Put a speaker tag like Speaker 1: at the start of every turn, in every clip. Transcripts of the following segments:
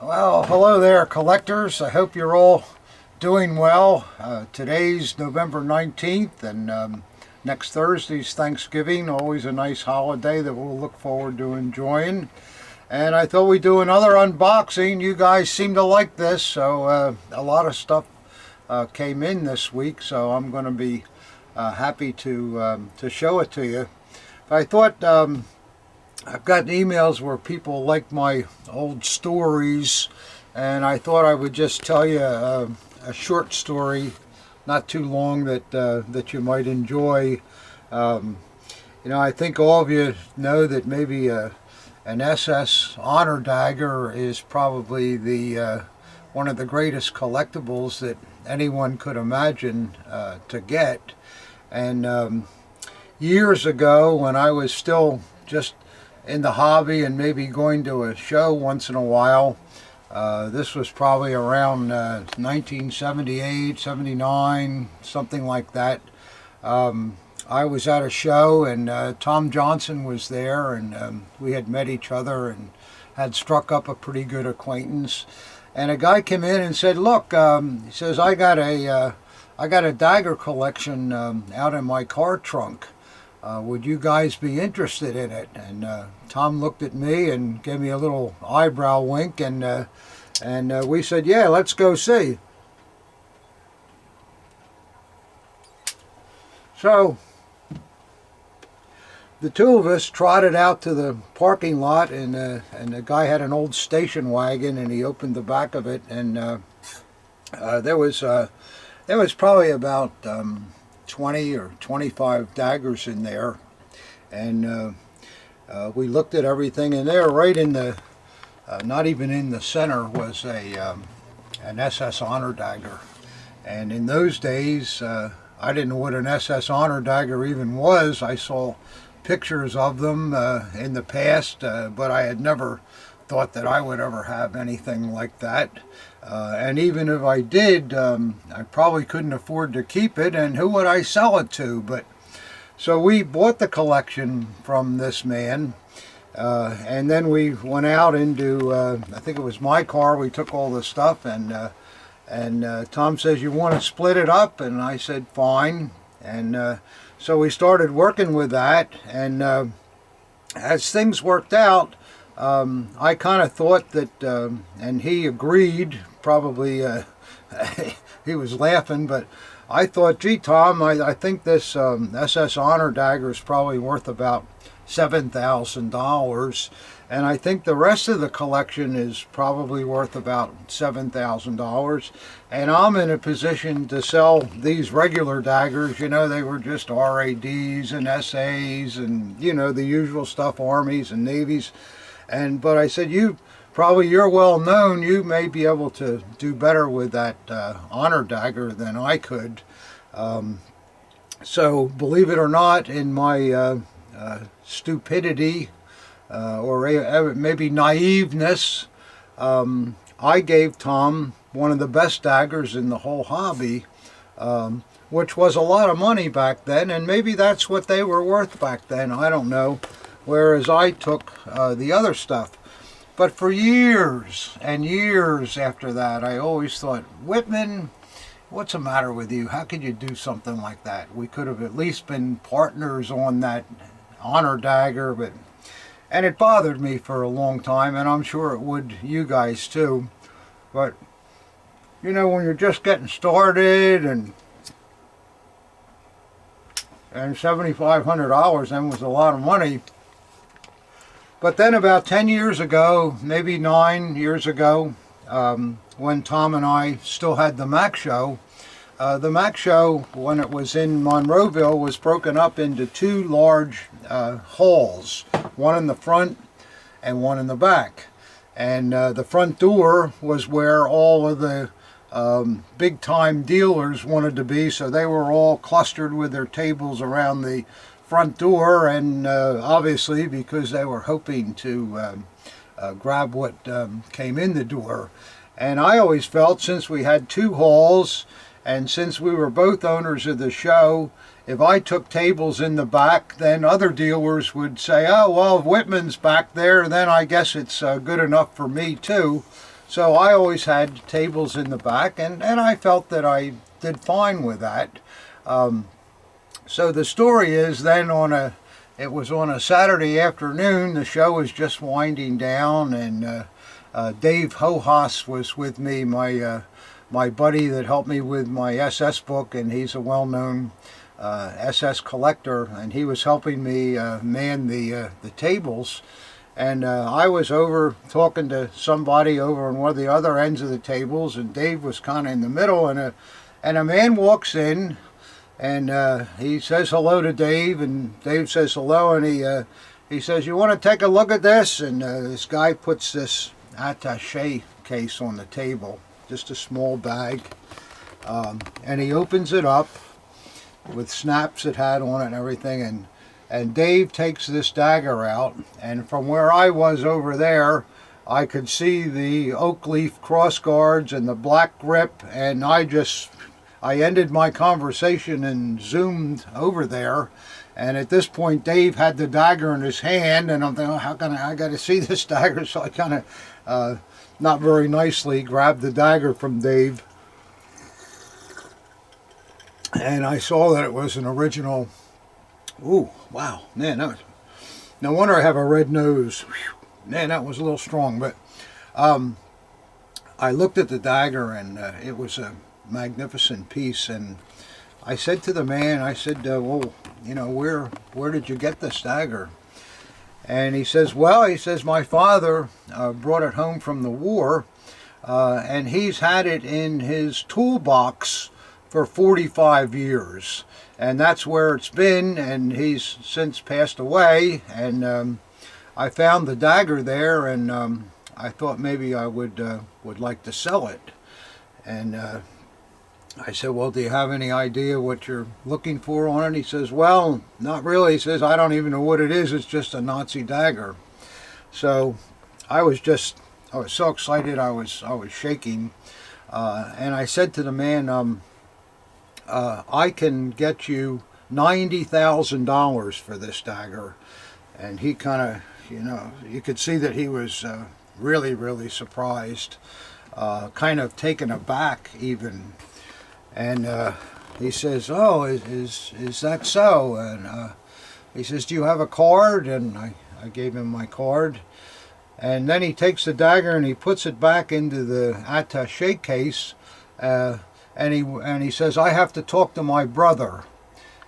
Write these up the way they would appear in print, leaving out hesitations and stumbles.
Speaker 1: Well, hello there, collectors. I hope you're all doing well. Today's November 19th, and next Thursday's Thanksgiving. Always a nice holiday that we'll look forward to enjoying. And I thought we'd do another unboxing. You guys seem to like this, so a lot of stuff came in this week, so I'm going to be happy to show it to you. I thought I've gotten emails where people like my old stories, and I thought I would just tell you a short story, not too long, that you might enjoy. I think all of you know that maybe an SS honor dagger is probably the one of the greatest collectibles that anyone could imagine to get. And years ago, when I was still just in the hobby and maybe going to a show once in a while, this was probably around 1978, 79, something like that. I was at a show, and Tom Johnson was there, and we had met each other and had struck up a pretty good acquaintance. And a guy came in and said, "Look," he says, I got a dagger collection out in my car trunk. Would you guys be interested in it?" And Tom looked at me and gave me a little eyebrow wink, and we said, "Yeah, let's go see." So the two of us trotted out to the parking lot, and the guy had an old station wagon, and he opened the back of it, and there was probably about 20 or 25 daggers in there, and we looked at everything, and there, right in the, not even in the center, was an SS honor dagger. And in those days, I didn't know what an SS honor dagger even was. I saw pictures of them in the past, but I had never thought that I would ever have anything like that. And even if I did, I probably couldn't afford to keep it, and who would I sell it to? But so we bought the collection from this man, and then we went out into, I think it was my car. We took all the stuff, and Tom says, "You want to split it up?" And I said, "Fine." And so we started working with that, and as things worked out, I kind of thought that, and he agreed, probably he was laughing, but I thought, "Gee, Tom, I think this SS honor dagger is probably worth about $7,000, and I think the rest of the collection is probably worth about $7,000, and I'm in a position to sell these regular daggers. They were just RADs and SAs and, the usual stuff, Armies and Navies. But I said, you're well known. You may be able to do better with that honor dagger than I could." So believe it or not, in my stupidity or maybe naiveness, I gave Tom one of the best daggers in the whole hobby, which was a lot of money back then, and maybe that's what they were worth back then. I don't know. Whereas I took the other stuff. But for years and years after that, I always thought, "Wittmann, what's the matter with you? How could you do something like that? We could have at least been partners on that honor dagger." And it bothered me for a long time, and I'm sure it would you guys too. But when you're just getting started, and $7,500 then was a lot of money. But then about 10 years ago, maybe 9 years ago, when Tom and I still had the Mac Show, when it was in Monroeville, was broken up into two large halls, one in the front and one in the back. And the front door was where all of the big-time dealers wanted to be, so they were all clustered with their tables around the front door, and obviously because they were hoping to grab what came in the door. And I always felt, since we had two halls, and since we were both owners of the show, if I took tables in the back, then other dealers would say, "Oh, well, if Wittmann's back there, then I guess it's good enough for me too." So I always had tables in the back, and I felt that I did fine with that. So the story is then it was on a Saturday afternoon, the show was just winding down, and Dave Hohas was with me, my buddy that helped me with my SS book, and he's a well-known SS collector, and he was helping me man the tables. And I was over talking to somebody over on one of the other ends of the tables, and Dave was kind of in the middle, and a man walks in, and he says hello to Dave, and Dave says hello, and he says, "You want to take a look at this?" And this guy puts this attaché case on the table, just a small bag, and he opens it up with snaps it had on it and everything, and Dave takes this dagger out, and from where I was over there, I could see the oak leaf cross guards and the black grip, and I ended my conversation and zoomed over there. And at this point, Dave had the dagger in his hand, and I'm thinking, oh, I got to see this dagger, so I kind of, not very nicely, grabbed the dagger from Dave. And I saw that it was an original. Ooh, wow, man, no wonder I have a red nose. Whew, man, that was a little strong, but I looked at the dagger, and it was a magnificent piece, and I said to the man, I said, well, you know, where did you get this dagger? And he says, well, my father brought it home from the war, and he's had it in his toolbox for 45 years. And that's where it's been, and he's since passed away, and I found the dagger there, and I thought maybe I would like to sell it. And I said, well, do you have any idea what you're looking for on it? He says, well, not really. He says, I don't even know what it is. It's just a Nazi dagger. So I was so excited, I was shaking, and I said to the man, I can get you $90,000 for this dagger. And he kind of, you know, you could see that he was really, really surprised, kind of taken aback even. And he says, oh, is that so? And he says, do you have a card? And I gave him my card. And then he takes the dagger and he puts it back into the attaché case. And he says, I have to talk to my brother.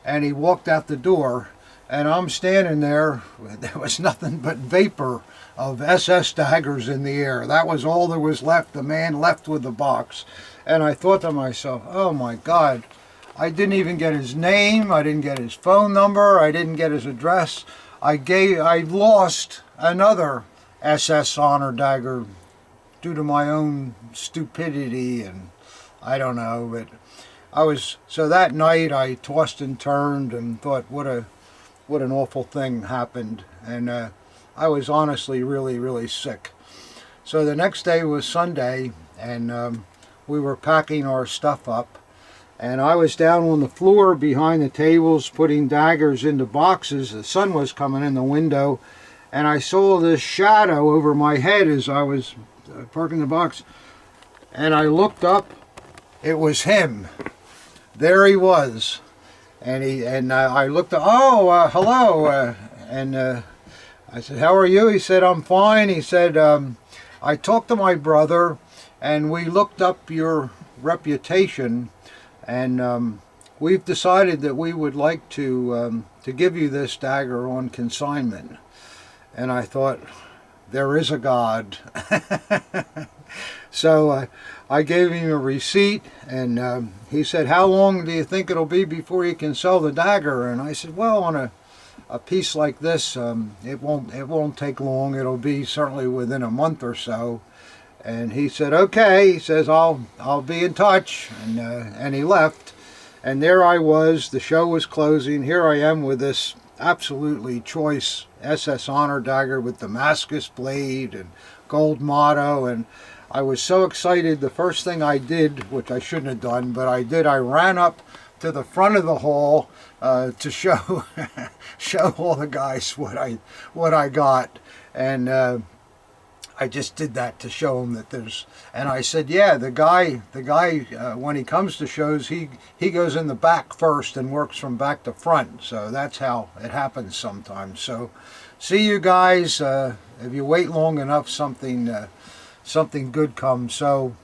Speaker 1: And he walked out the door, and I'm standing there. There was nothing but vapor of SS daggers in the air. That was all there was left. The man left with the box. And I thought to myself, oh my God, I didn't even get his name. I didn't get his phone number. I didn't get his address. I lost another SS honor dagger due to my own stupidity, and I don't know, but so that night I tossed and turned and thought, what an awful thing happened, and I was honestly really, really sick. So the next day was Sunday, and we were packing our stuff up, and I was down on the floor behind the tables putting daggers into boxes. The sun was coming in the window, and I saw this shadow over my head as I was parking the box, and I looked up. It was him. There he was, and I looked up. Oh, hello, and I said, how are you? He said, I'm fine. He said, I talked to my brother, and we looked up your reputation, and we've decided that we would like to give you this dagger on consignment. And I thought, there is a God. So I gave him a receipt, and he said, how long do you think it'll be before you can sell the dagger? And I said, well, on a piece like this, it won't take long. It'll be certainly within a month or so. And he said, okay. He says, I'll be in touch. And he left. And there I was. The show was closing. Here I am with this absolutely choice SS honor dagger with Damascus blade and gold motto, and I was so excited. The first thing I did, which I shouldn't have done, but I did, I ran up to the front of the hall to show show all the guys what I got. And I I just did that to show him that there's, and I said, yeah, the guy, when he comes to shows, he goes in the back first and works from back to front. So that's how it happens sometimes. So see you guys. If you wait long enough, something good comes. So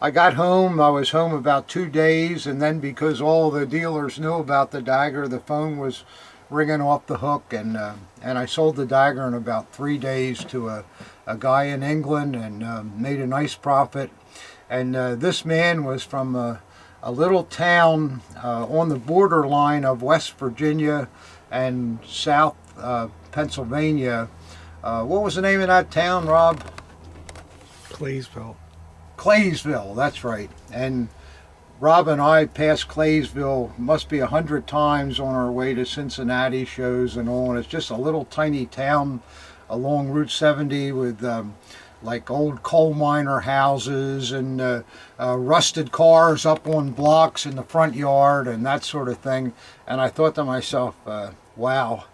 Speaker 1: I got home. I was home about 2 days, and then because all the dealers knew about the dagger, the phone was ringing off the hook, and I sold the dagger in about 3 days to a guy in England, and made a nice profit. And this man was from a little town on the borderline of West Virginia and South Pennsylvania. What was the name of that town, Rob?
Speaker 2: Claysville.
Speaker 1: Claysville, that's right. And Rob and I passed Claysville must be 100 times on our way to Cincinnati shows and all. And it's just a little tiny town along Route 70 with like old coal miner houses and rusted cars up on blocks in the front yard and that sort of thing. And I thought to myself, wow,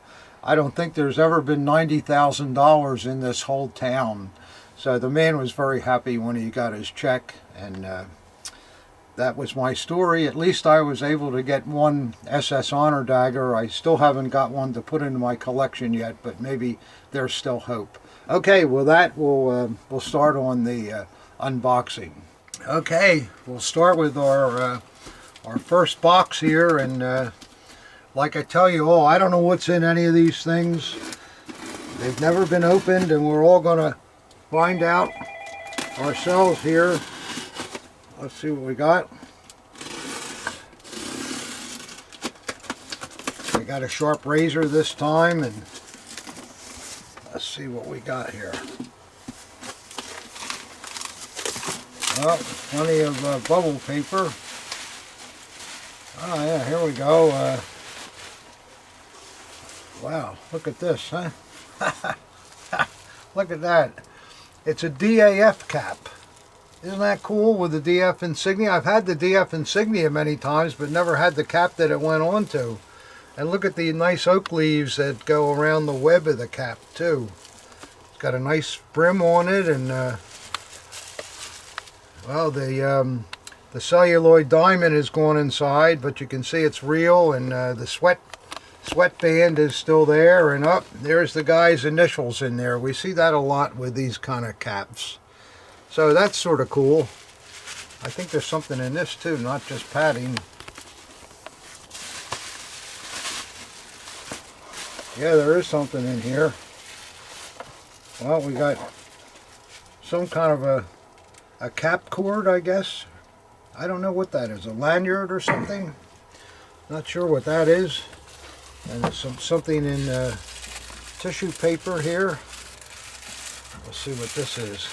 Speaker 1: I don't think there's ever been $90,000 in this whole town. So the man was very happy when he got his check, and that was my story. At least I was able to get one SS Honor dagger. I still haven't got one to put into my collection yet, but maybe there's still hope. Okay, well that we'll start on the unboxing. Okay, we'll start with our first box here, and like I tell you all, I don't know what's in any of these things. They've never been opened, and we're all gonna find out ourselves here. Let's see what we got. We got a sharp razor this time, and let's see what we got here. Well, plenty of bubble paper. Oh yeah, here we go. Wow, look at this, huh? Look at that. It's a DAF cap. Isn't that cool with the DF insignia? I've had the DF insignia many times, but never had the cap that it went on to. And look at the nice oak leaves that go around the web of the cap too. It's got a nice brim on it, and well, the celluloid diamond is gone inside, but you can see it's real, and the sweatband is still there, and up there's the guy's initials in there. We see that a lot with these kind of caps. So that's sort of cool. I think there's something in this too, not just padding. Yeah, there is something in here. Well, we got some kind of a cap cord, I guess. I don't know what that is, a lanyard or something. Not sure what that is. And there's something in tissue paper here. We'll see what this is.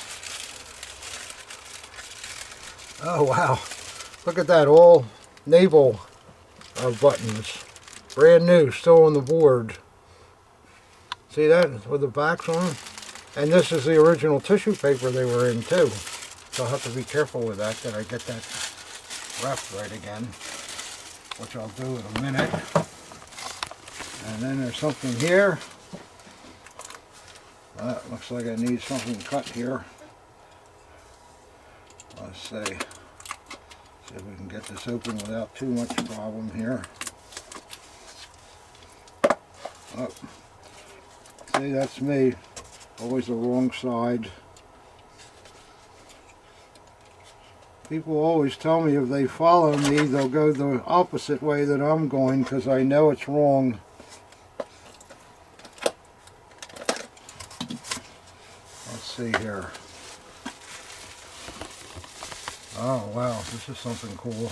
Speaker 1: Oh wow, look at that, all naval buttons. Brand new, still on the board. See that, with the backs on them? And this is the original tissue paper they were in too. So I'll have to be careful with that I get that wrapped right again, which I'll do in a minute. And then there's something here. That looks like I need something cut here. Let's see if we can get this open without too much problem here. Oh, see, that's me. Always the wrong side. People always tell me if they follow me, they'll go the opposite way that I'm going, because I know it's wrong. Let's see here. Oh wow, this is something cool.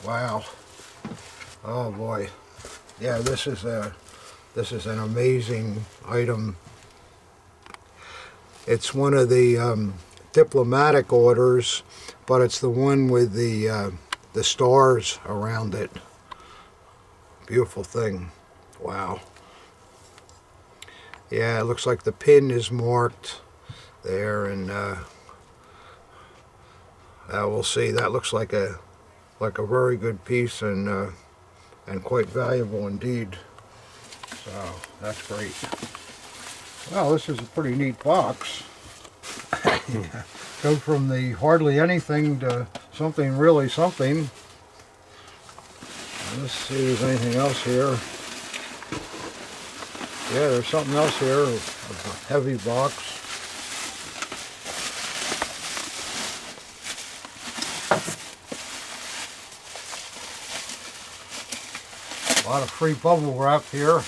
Speaker 1: Wow. Oh boy. Yeah, this is an amazing item. It's one of the diplomatic orders, but it's the one with the stars around it. Beautiful thing. Wow. Yeah, it looks like the pin is marked there, and we'll see. That looks like a very good piece, and quite valuable indeed. So that's great. Well, this is a pretty neat box. Go from the hardly anything to something really something. Let's see if there's anything else here. Yeah, there's something else here. A heavy box. A lot of free bubble wrap here.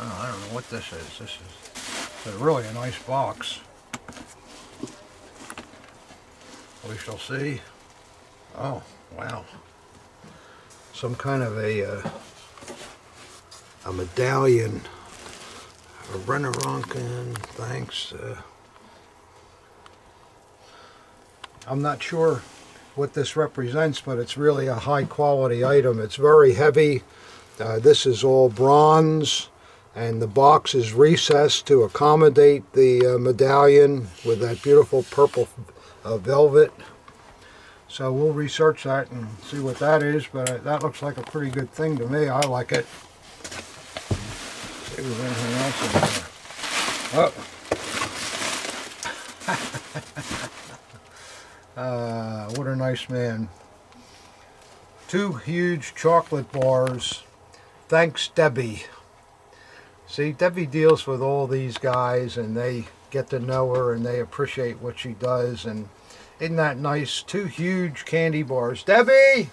Speaker 1: Oh, I don't know what this is. This is really a nice box. We shall see. Oh, wow. Some kind of a medallion. A Renaronkin, thanks. I'm not sure what this represents, but it's really a high quality item. It's very heavy. This is all bronze, and the box is recessed to accommodate the medallion with that beautiful purple velvet. So we'll research that and see what that is, but that looks like a pretty good thing to me. I like it. See if there's anything else in there. Oh. What a nice man. 2 huge chocolate bars. Thanks, Debbie. See, Debbie deals with all these guys, and they get to know her, and they appreciate what she does, and isn't that nice? 2 huge candy bars. Debbie,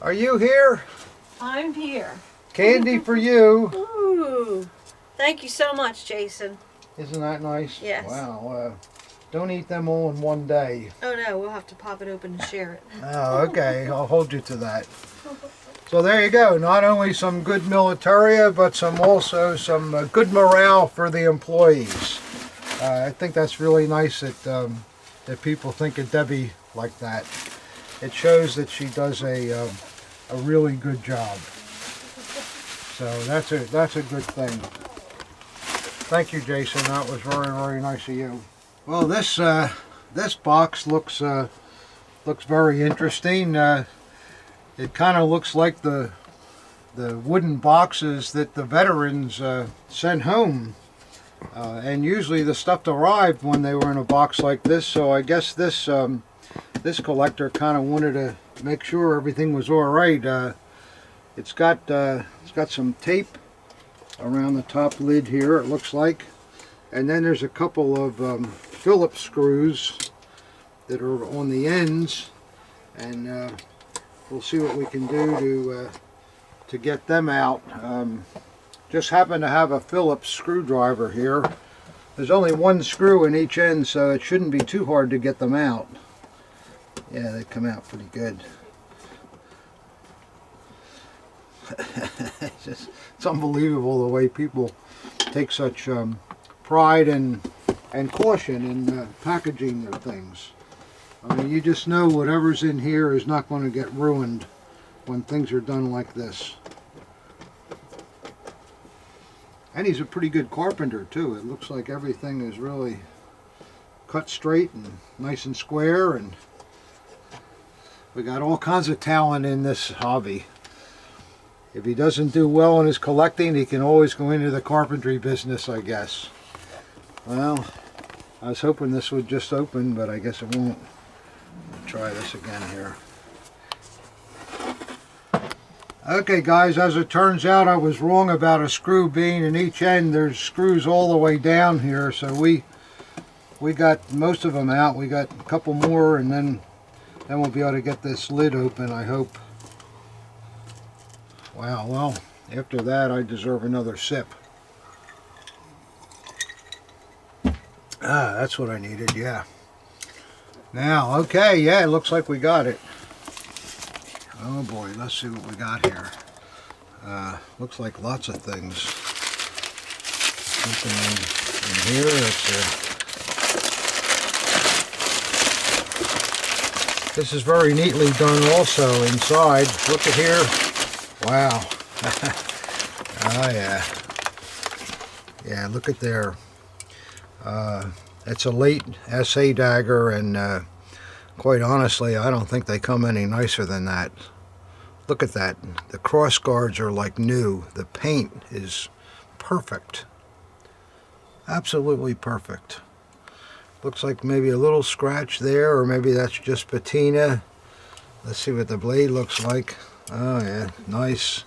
Speaker 1: are you here?
Speaker 3: I'm here.
Speaker 1: Candy for you.
Speaker 3: Ooh, thank you so much, Jason.
Speaker 1: Isn't that nice?
Speaker 3: Yes.
Speaker 1: Wow. Don't eat them all in one day.
Speaker 3: Oh no, we'll have to pop it open and share it.
Speaker 1: Oh, okay. I'll hold you to that. So there you go. Not only some good militaria, but also some good morale for the employees. I think that's really nice that people think of Debbie like that. It shows that she does a really good job. So that's a good thing. Thank you, Jason. That was very, very nice of you. Well, this box looks very interesting. It kind of looks like the wooden boxes that the veterans sent home. And usually the stuff arrived when they were in a box like this, so I guess this collector kind of wanted to make sure everything was all right. It's got some tape around the top lid here, it looks like, and then there's a couple of Phillips screws that are on the ends, and we'll see what we can do to get them out. Just happen to have a Phillips screwdriver here. There's only 1 screw in each end, so it shouldn't be too hard to get them out. Yeah, they come out pretty good. It's unbelievable the way people take such pride and caution in packaging their things. I mean, you just know whatever's in here is not going to get ruined when things are done like this. And he's a pretty good carpenter too. It looks like everything is really cut straight and nice and square, and we got all kinds of talent in this hobby. If he doesn't do well in his collecting, he can always go into the carpentry business, I guess. Well, I was hoping this would just open, but I guess it won't. I'll try this again here. Okay guys, as it turns out, I was wrong about a screw being in each end. There's screws all the way down here, so we got most of them out. We got a couple more, and then we'll be able to get this lid open, I hope. Wow, well, after that I deserve another sip. Ah, that's what I needed, yeah. Now, okay, yeah, it looks like we got it. Oh boy, let's see what we got here. Looks like lots of things. Something in here. This is very neatly done also inside. Look at here. Wow. Oh yeah. Yeah, look at there. It's a late SA dagger, and quite honestly, I don't think they come any nicer than that. Look at that. The cross guards are like new. The paint is perfect. Absolutely perfect. Looks like maybe a little scratch there, or maybe that's just patina. Let's see what the blade looks like. Oh yeah, nice.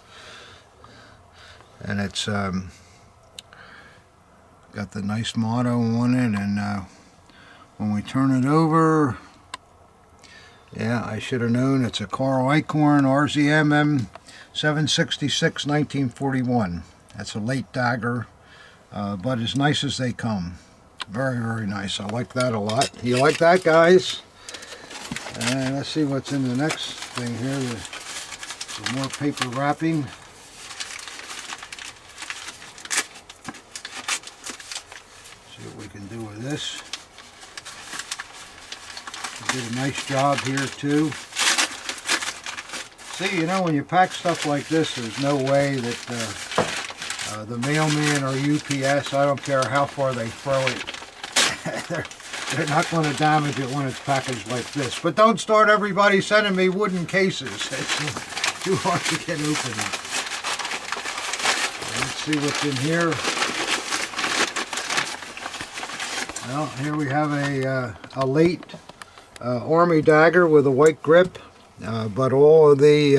Speaker 1: And it's got the nice motto on it, and when we turn it over, yeah, I should have known it's a Carl Eichhorn RZM M766 1941. That's a late dagger, but as nice as they come. Very, very nice. I like that a lot. You like that, guys? And let's see what's in the next thing here. There's more paper wrapping. See what we can do with this. Did a nice job here too. See, you know, when you pack stuff like this, there's no way that the mailman or UPS, I don't care how far they throw it, they're not going to damage it when it's packaged like this. But don't start everybody sending me wooden cases. It's too hard to get open. Let's see what's in here. Well, here we have a late Army dagger with a white grip, but all of the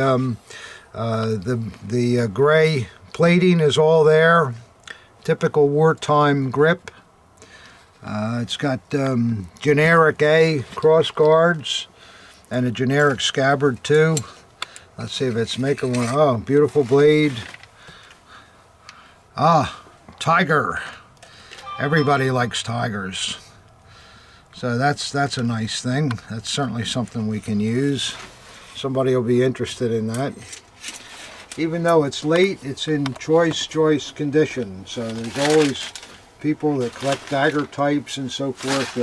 Speaker 1: gray plating is all there. Typical wartime grip. It's got generic A cross guards and a generic scabbard too. Let's see if it's making one. Oh, beautiful blade. Ah, tiger. Everybody likes tigers. So that's a nice thing. That's certainly something we can use. Somebody will be interested in that. Even though it's late, it's in choice condition. So there's always people that collect dagger types and so forth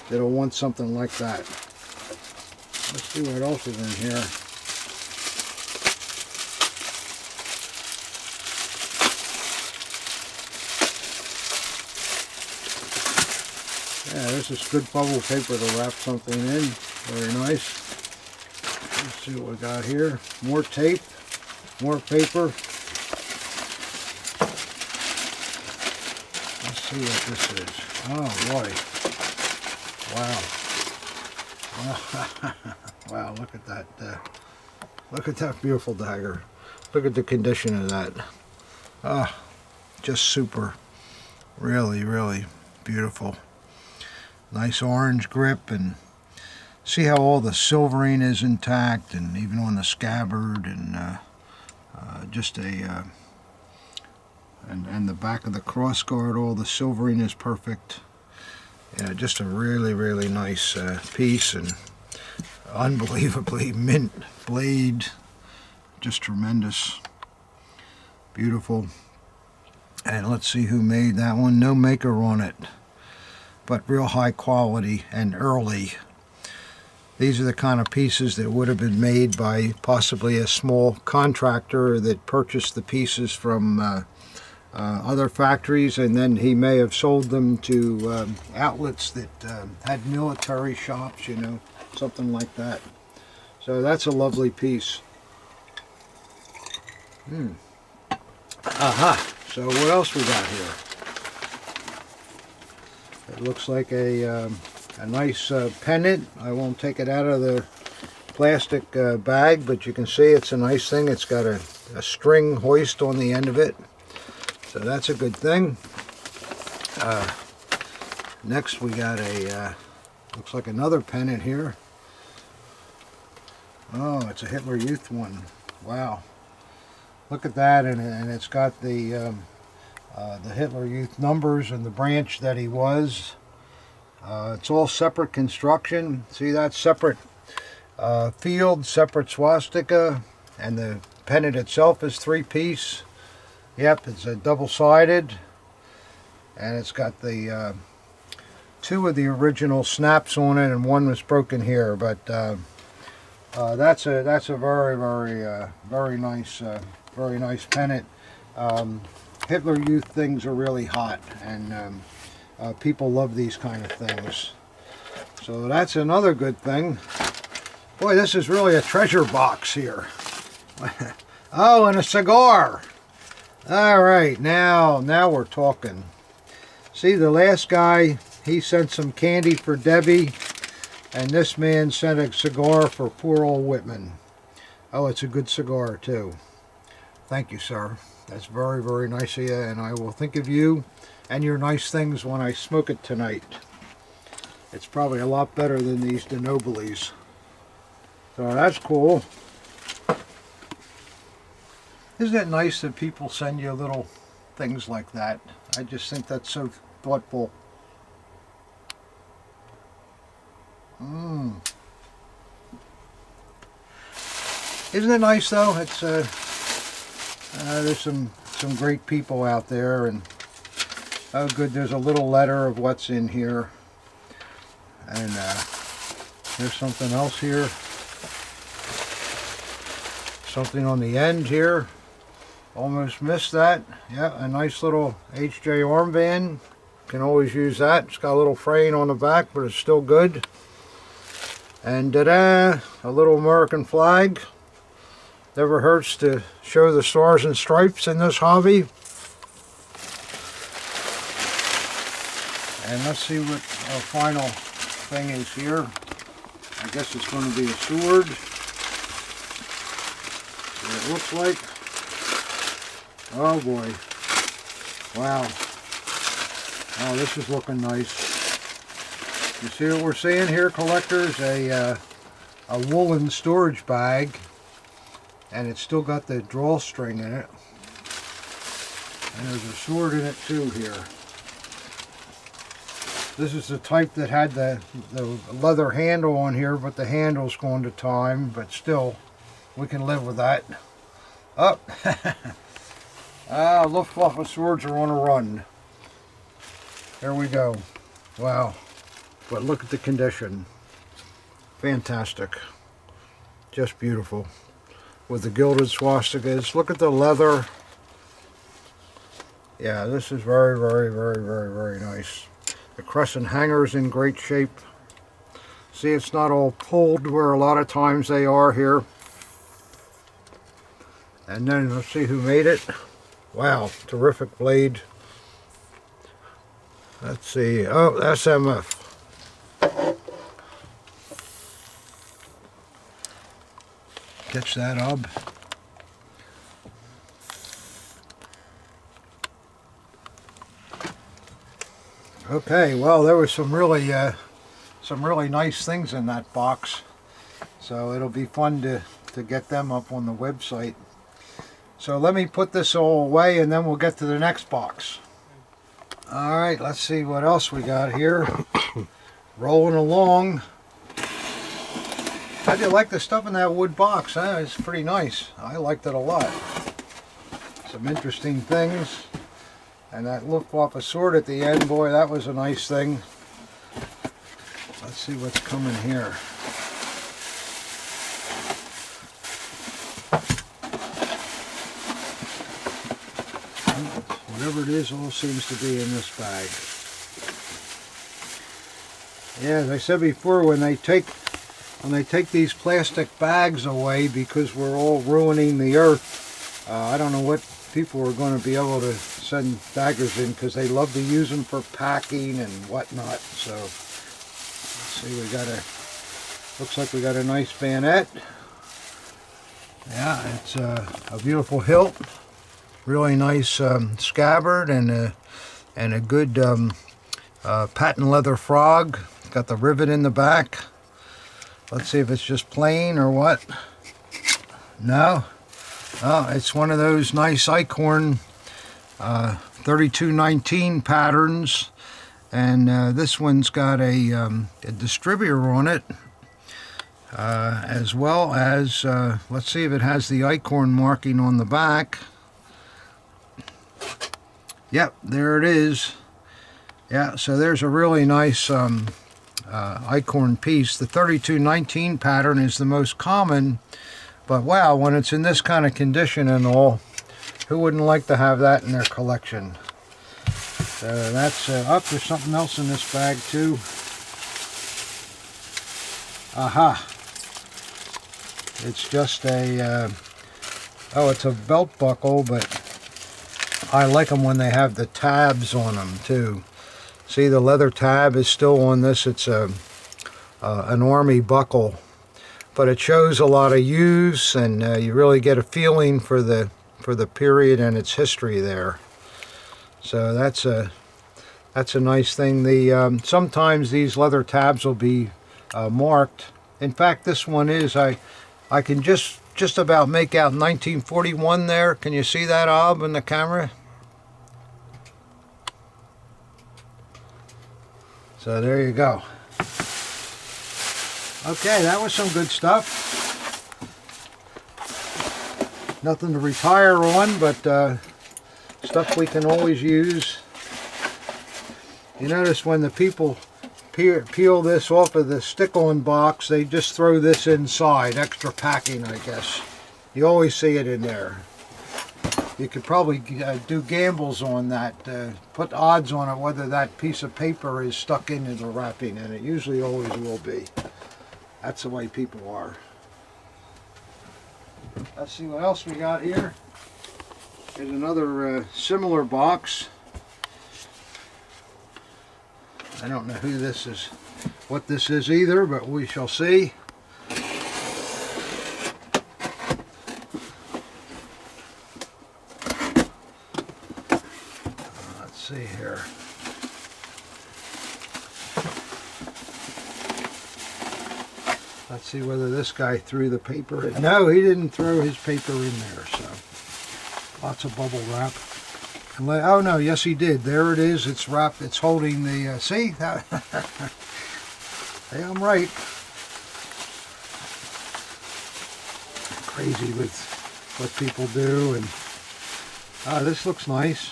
Speaker 1: that'll want something like that. Let's see what else is in here. Yeah, this is good bubble paper to wrap something in. Very nice. Let's see what we got here. More tape, more paper. Let's see what this is. Oh boy. Wow. Wow, look at that. Look at that beautiful dagger. Look at the condition of that. Ah, just super. Really, really beautiful. Nice orange grip, and see how all the silvering is intact, and even on the scabbard, and just a and the back of the cross guard, all the silvering is perfect. Yeah, just a really, really nice piece, and unbelievably mint blade, just tremendous, beautiful. And let's see who made that one. No maker on it, but real high quality and early. These are the kind of pieces that would have been made by possibly a small contractor that purchased the pieces from other factories, and then he may have sold them to outlets that had military shops, you know, something like that. So that's a lovely piece. Aha! So what else we got here? It looks like a nice pendant. I won't take it out of the plastic bag, but you can see it's a nice thing. It's got a string hoist on the end of it, so that's a good thing. Next we got a looks like another pendant here. Oh, it's a Hitler Youth one. Wow, look at that, and it's got the Hitler Youth numbers and the branch that he was. It's all separate construction. See that? Separate field, separate swastika, and the pendant itself is 3-piece. Yep, it's a double-sided, and it's got the 2 of the original snaps on it, and 1 was broken here. But that's a very nice pendant. Hitler Youth things are really hot, and people love these kind of things. So that's another good thing. Boy, this is really a treasure box here. Oh, and a cigar. All right, now we're talking. See, the last guy, he sent some candy for Debbie, and this man sent a cigar for poor old Wittmann. Oh, it's a good cigar, too. Thank you, sir. That's very, very nice of you, and I will think of you and your nice things when I smoke it tonight. It's probably a lot better than these DeNobilis. So that's cool. Isn't it nice that people send you little things like that? I just think that's so thoughtful. Isn't it nice though? It's there's some great people out there, and oh good, there's a little letter of what's in here, and there's something else here. Something on the end here. Almost missed that. Yeah, a nice little HJ armband. Can always use that. It's got a little fraying on the back, but it's still good. And ta-da! A little American flag. Never hurts to show the stars and stripes in this hobby. And let's see what our final thing is here. I guess it's going to be a sword. It looks like. Oh boy. Wow. Oh, this is looking nice. You see what we're seeing here, collectors? A woolen storage bag, and it's still got the drawstring in it. And there's a sword in it too here. This is the type that had the leather handle on here, but the handle's going to time, but still, we can live with that. Up. Luftwaffe swords are on a run. There we go. Wow. But look at the condition. Fantastic. Just beautiful. With the gilded swastikas. Look at the leather. Yeah, this is very, very, very, very, very nice. The crescent hanger's in great shape. See, it's not all pulled where a lot of times they are here. And then let's see who made it. Wow, terrific blade. Let's see. Oh, SMF. Catch that, Ub. Okay, well, there was some really nice things in that box. So it'll be fun to get them up on the website. So let me put this all away and then we'll get to the next box. Alright, let's see what else we got here. Rolling along. How do you like the stuff in that wood box? Huh? It's pretty nice. I liked it a lot. Some interesting things. And that Luftwaffe sword at the end, boy, that was a nice thing. Let's see what's coming here. Whatever it is, all seems to be in this bag. Yeah, as I said before, when they take these plastic bags away because we're all ruining the earth, I don't know what people are going to be able to send baggers in, because they love to use them for packing and whatnot. So let's see, looks like we got a nice bayonet. Yeah, it's a beautiful hilt. Really nice scabbard, and a good patent leather frog. Got the rivet in the back. Let's see if it's just plain or what. No. Oh, it's one of those nice Eichhorn 3219 patterns, and this one's got a distributor on it, as well as let's see if it has the Eichhorn marking on the back. Yep, there it is. Yeah, so there's a really nice Eichhorn piece. The 3219 pattern is the most common, but wow, when it's in this kind of condition and all, who wouldn't like to have that in their collection? So that's up. There's something else in this bag too. Aha! It's just a Oh, it's a belt buckle, but I like them when they have the tabs on them too. See, the leather tab is still on this. It's an army buckle, but it shows a lot of use, and you really get a feeling for the period and its history there. So that's a nice thing. The sometimes these leather tabs will be marked. In fact, this one is. I can just about make out 1941 there. Can you see that, Ob, in the camera? So there you go. Okay, that was some good stuff. Nothing to retire on, but stuff we can always use. You notice when the people peel this off of the stick-on box, they just throw this inside, extra packing, I guess. You always see it in there. You could probably do gambles on that, put odds on it whether that piece of paper is stuck into the wrapping, and it usually always will be. That's the way people are. Let's see what else we got here. Here's another similar box. I don't know who this is, what this is either, but we shall see. Let's see here. Let's see whether this guy threw the paper in. No, he didn't throw his paper in there, so lots of bubble wrap. Oh no, yes he did. There it is. It's wrapped. It's holding the. See? Yeah, I'm right. Crazy with what people do, and this looks nice.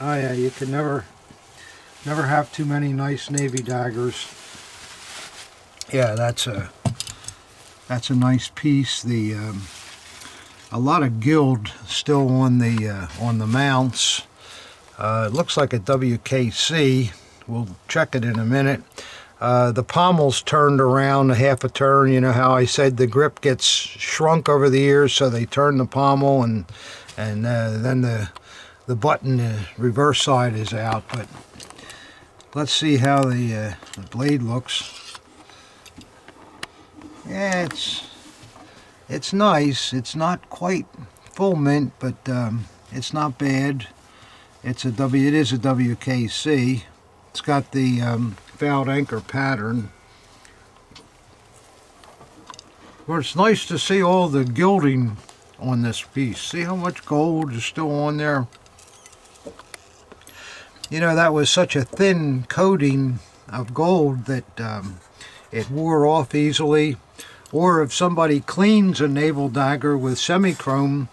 Speaker 1: Oh yeah, you can never have too many nice Navy daggers. Yeah, that's a nice piece. A lot of gild still on the mounts. It looks like a WKC. We'll check it in a minute. The pommel's turned around a half a turn. You know how I said the grip gets shrunk over the years, so they turn the pommel, and then the button, the reverse side, is out. But let's see how the blade looks. Yeah, it's nice. It's not quite full mint, but it's not bad. It is a WKC. It's got the fouled anchor pattern. Well, it's nice to see all the gilding on this piece. See how much gold is still on there? You know, that was such a thin coating of gold that it wore off easily. Or if somebody cleans a naval dagger with semi-chrome,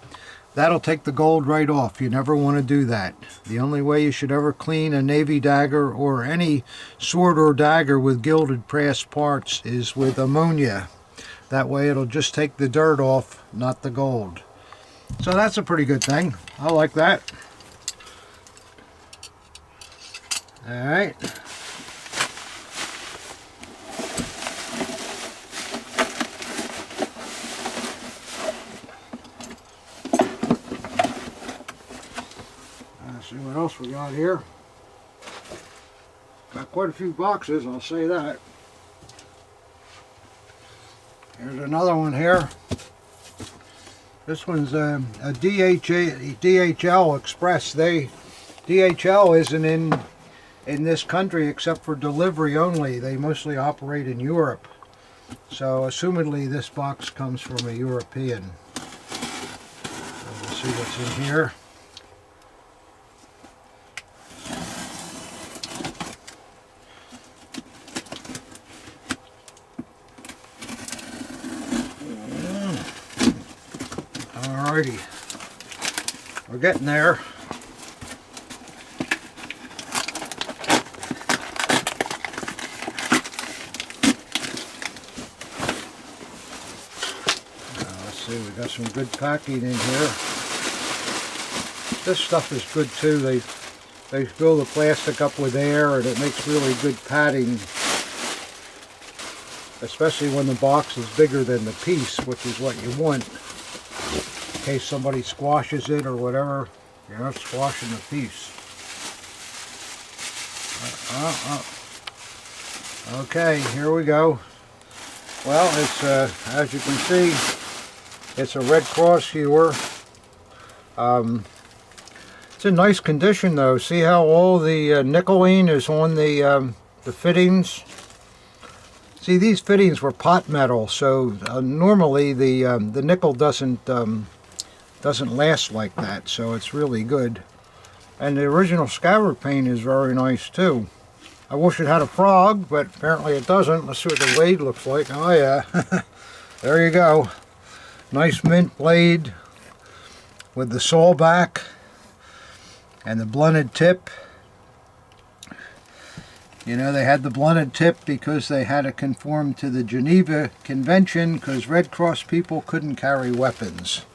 Speaker 1: that'll take the gold right off. You never want to do that. The only way you should ever clean a Navy dagger or any sword or dagger with gilded brass parts is with ammonia. That way it'll just take the dirt off, not the gold. So that's a pretty good thing. I like that. All right. See what else we got here. Got quite a few boxes, I'll say that. Here's another one here. This one's a DHL Express. DHL isn't in this country except for delivery only. They mostly operate in Europe. So assumedly this box comes from a European. So we'll see what's in here. Alrighty, we're getting there. Let's see, we got some good packing in here. This stuff is good too. They fill the plastic up with air, and it makes really good padding, especially when the box is bigger than the piece, which is what you want. case somebody squashes it or whatever. You're not squashing the piece. Okay, here we go. Well, it's as you can see, it's a Red Cross hewer. It's in nice condition though. See how all the nickeling is on the fittings? See, these fittings were pot metal, so normally the nickel doesn't last like that. So it's really good. And the original scabbard paint is very nice too. I wish it had a frog, but apparently it doesn't. Let's see what the blade looks like. Oh yeah, there you go. Nice mint blade with the saw back and the blunted tip. You know, they had the blunted tip because they had to conform to the Geneva Convention because Red Cross people couldn't carry weapons.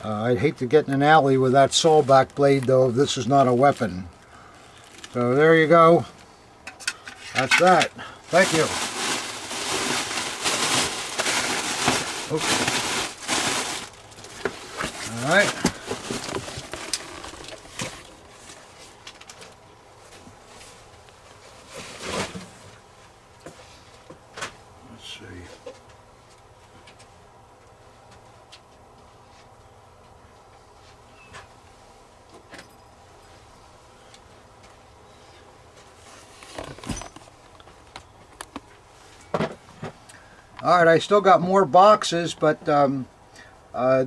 Speaker 1: I'd hate to get in an alley with that sawback blade though if this is not a weapon. So there you go. That's that. Thank you. Oops. All right. Let's see. Alright, I still got more boxes, but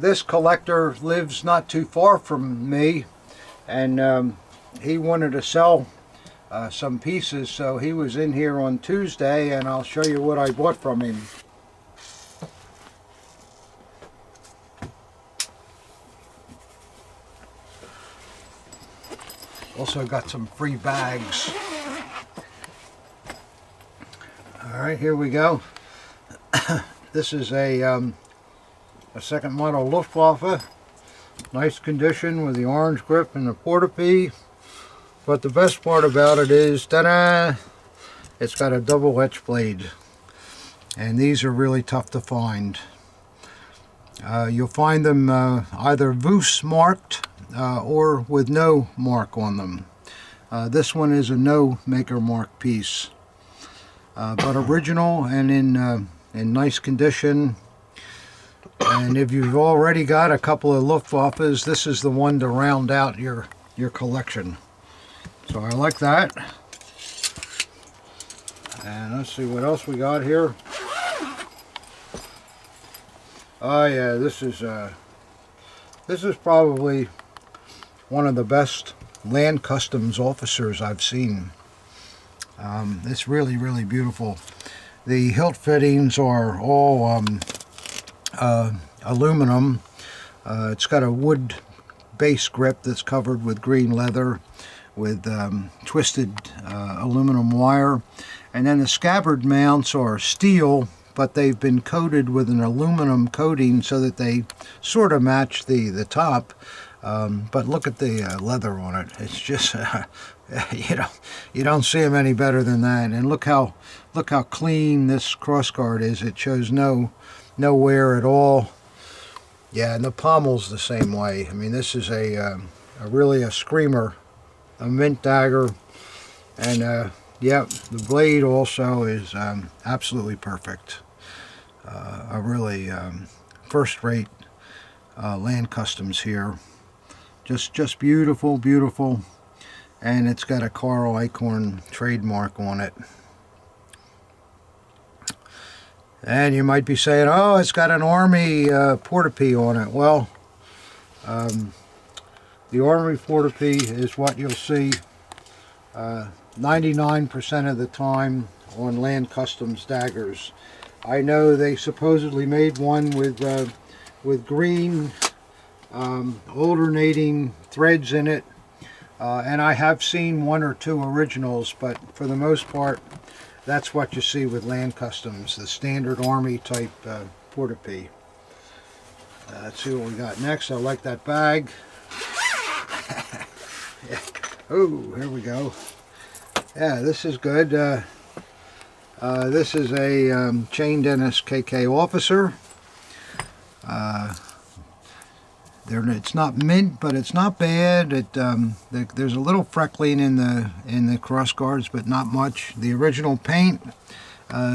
Speaker 1: this collector lives not too far from me, and he wanted to sell some pieces, so he was in here on Tuesday, and I'll show you what I bought from him. Also got some free bags. Alright, here we go. This is a second model Luftwaffe. Nice condition with the orange grip and the porta-pee. But the best part about it is, ta-da! It's got a double etch blade. And these are really tough to find. You'll find them either Voos marked or with no mark on them. This one is a no maker mark piece. But original and in nice condition. And if you've already got a couple of Luftwaffes, this is the one to round out your collection. So I like that. And let's see what else we got here. Oh yeah, this is probably one of the best land customs officers I've seen. It's really, really beautiful. The hilt fittings are all aluminum. It's got a wood base grip that's covered with green leather with twisted aluminum wire. And then the scabbard mounts are steel, but they've been coated with an aluminum coating so that they sort of match the top. But look at the leather on it. It's just you don't see them any better than that. And look how clean this crossguard is. It shows no wear at all. Yeah, and the pommel's the same way. I mean, this is a really a screamer, a mint dagger, and yeah, the blade also is absolutely perfect. A really first-rate land customs here. Just beautiful, beautiful. And it's got a Carl Eichhorn trademark on it. And you might be saying, oh, it's got an Army porta-pee on it. Well, the Army porta-pee is what you'll see 99% of the time on land customs daggers. I know they supposedly made one with green alternating threads in it. And I have seen one or two originals, but for the most part, that's what you see with land customs, the standard Army type porta-pee. Let's see what we got next. I like that bag. Yeah. Oh, here we go. Yeah, this is good. This is a chain dentist KK officer. It's not mint, but it's not bad. There's a little freckling in the cross guards, but not much. The original paint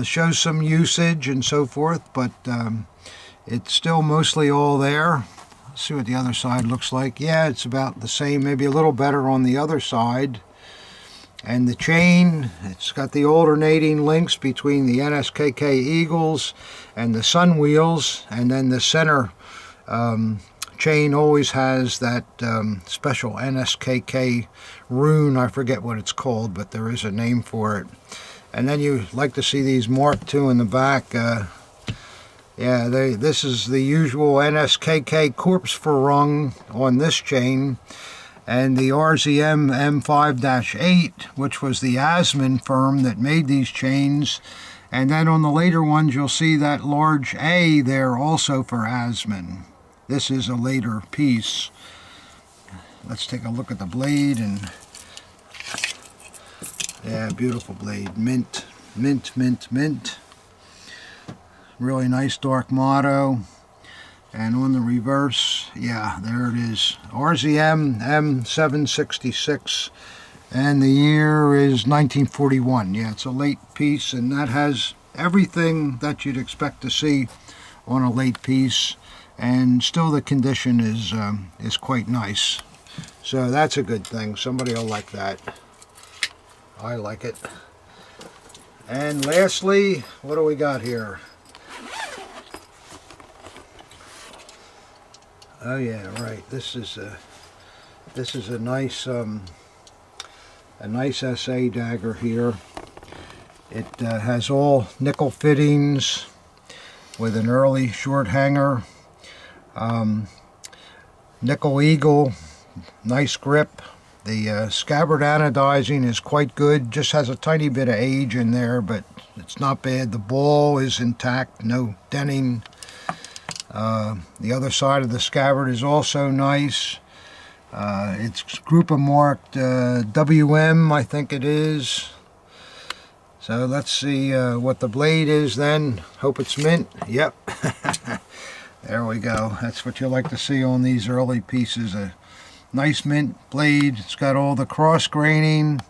Speaker 1: shows some usage and so forth, but it's still mostly all there. Let's see what the other side looks like. Yeah, it's about the same, maybe a little better on the other side. And the chain, it's got the alternating links between the NSKK Eagles and the Sun Wheels, and then the center chain always has that special NSKK rune. I forget what it's called, but there is a name for it. And then you like to see these marked too in the back. This is the usual NSKK corpse Verrung on this chain, and the RZM M5-8, which was the Asman firm that made these chains. And then on the later ones, you'll see that large A there also for Asman. This is a later piece. Let's take a look at the blade. And yeah, beautiful blade. Mint, mint, mint, mint. Really nice dark motto. And on the reverse, yeah, there it is. RZM M766. And the year is 1941. Yeah, it's a late piece, and that has everything that you'd expect to see on a late piece. And still the condition is quite nice. So that's a good thing. Somebody will like that. I like it. And lastly, what do we got here? Oh yeah, right. This is a nice SA dagger here. It has all nickel fittings with an early short hanger. Nickel eagle, nice grip. The scabbard anodizing is quite good. Just has a tiny bit of age in there, but it's not bad. The ball is intact, no denting. The other side of the scabbard is also nice. It's group marked WM, I think it is. So let's see what the blade is then. Hope it's mint. Yep. There we go. That's what you like to see on these early pieces. A nice mint blade. It's got all the cross graining.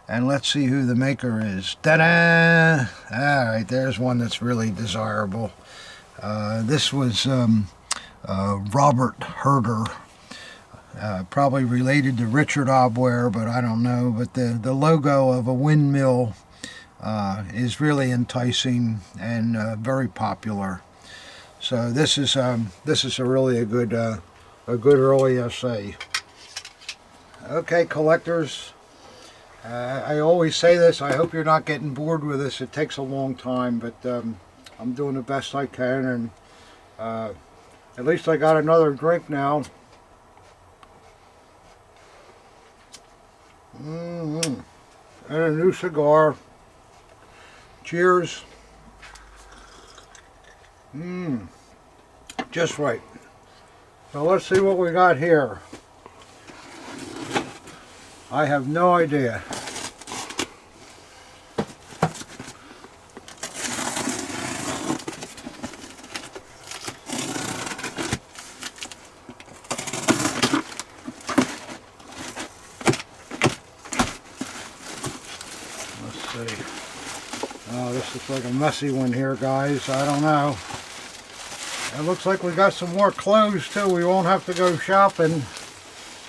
Speaker 1: And let's see who the maker is. Ta-da! Alright, there's one that's really desirable. This was Robert Herder. Probably related to Richard Obware, but I don't know. But the logo of a windmill is really enticing and very popular. So this is really a good early essay. Okay, collectors. I always say this. I hope you're not getting bored with this. It takes a long time, but I'm doing the best I can, and at least I got another drink now. And a new cigar. Cheers. Just right. So let's see what we got here. I have no idea. Oh, this looks like a messy one here, guys. I don't know. It looks like we got some more clothes too. We won't have to go shopping.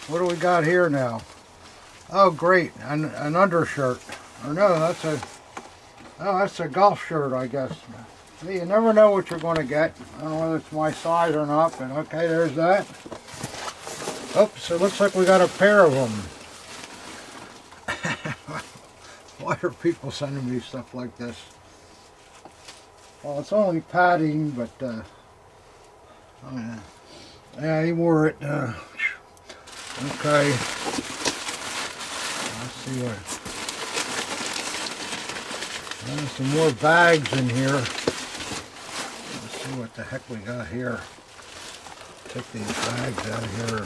Speaker 1: What do we got here now? Oh, great, an undershirt. Or no, that's a golf shirt, I guess. See, you never know what you're going to get. I don't know whether it's my size or not, but okay, there's that. Oops, it looks like we got a pair of them. Why are people sending me stuff like this? Well, it's only padding, but yeah, he wore it. Okay. Let's see what. There's some more bags in here. Let's see what the heck we got here. Take these bags out of here.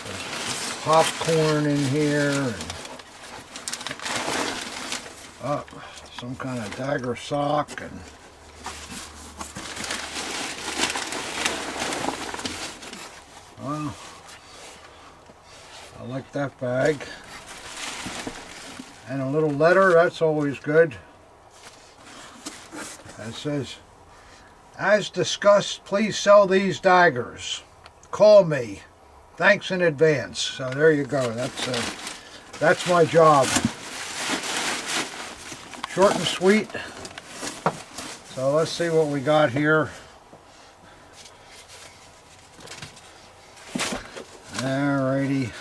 Speaker 1: There's popcorn in here. And, some kind of dagger sock, and Well, I like that bag. And a little letter, that's always good. It says, as discussed, please sell these daggers. Call me. Thanks in advance. So there you go. That's my job. Short and sweet. So let's see what we got here. Alrighty.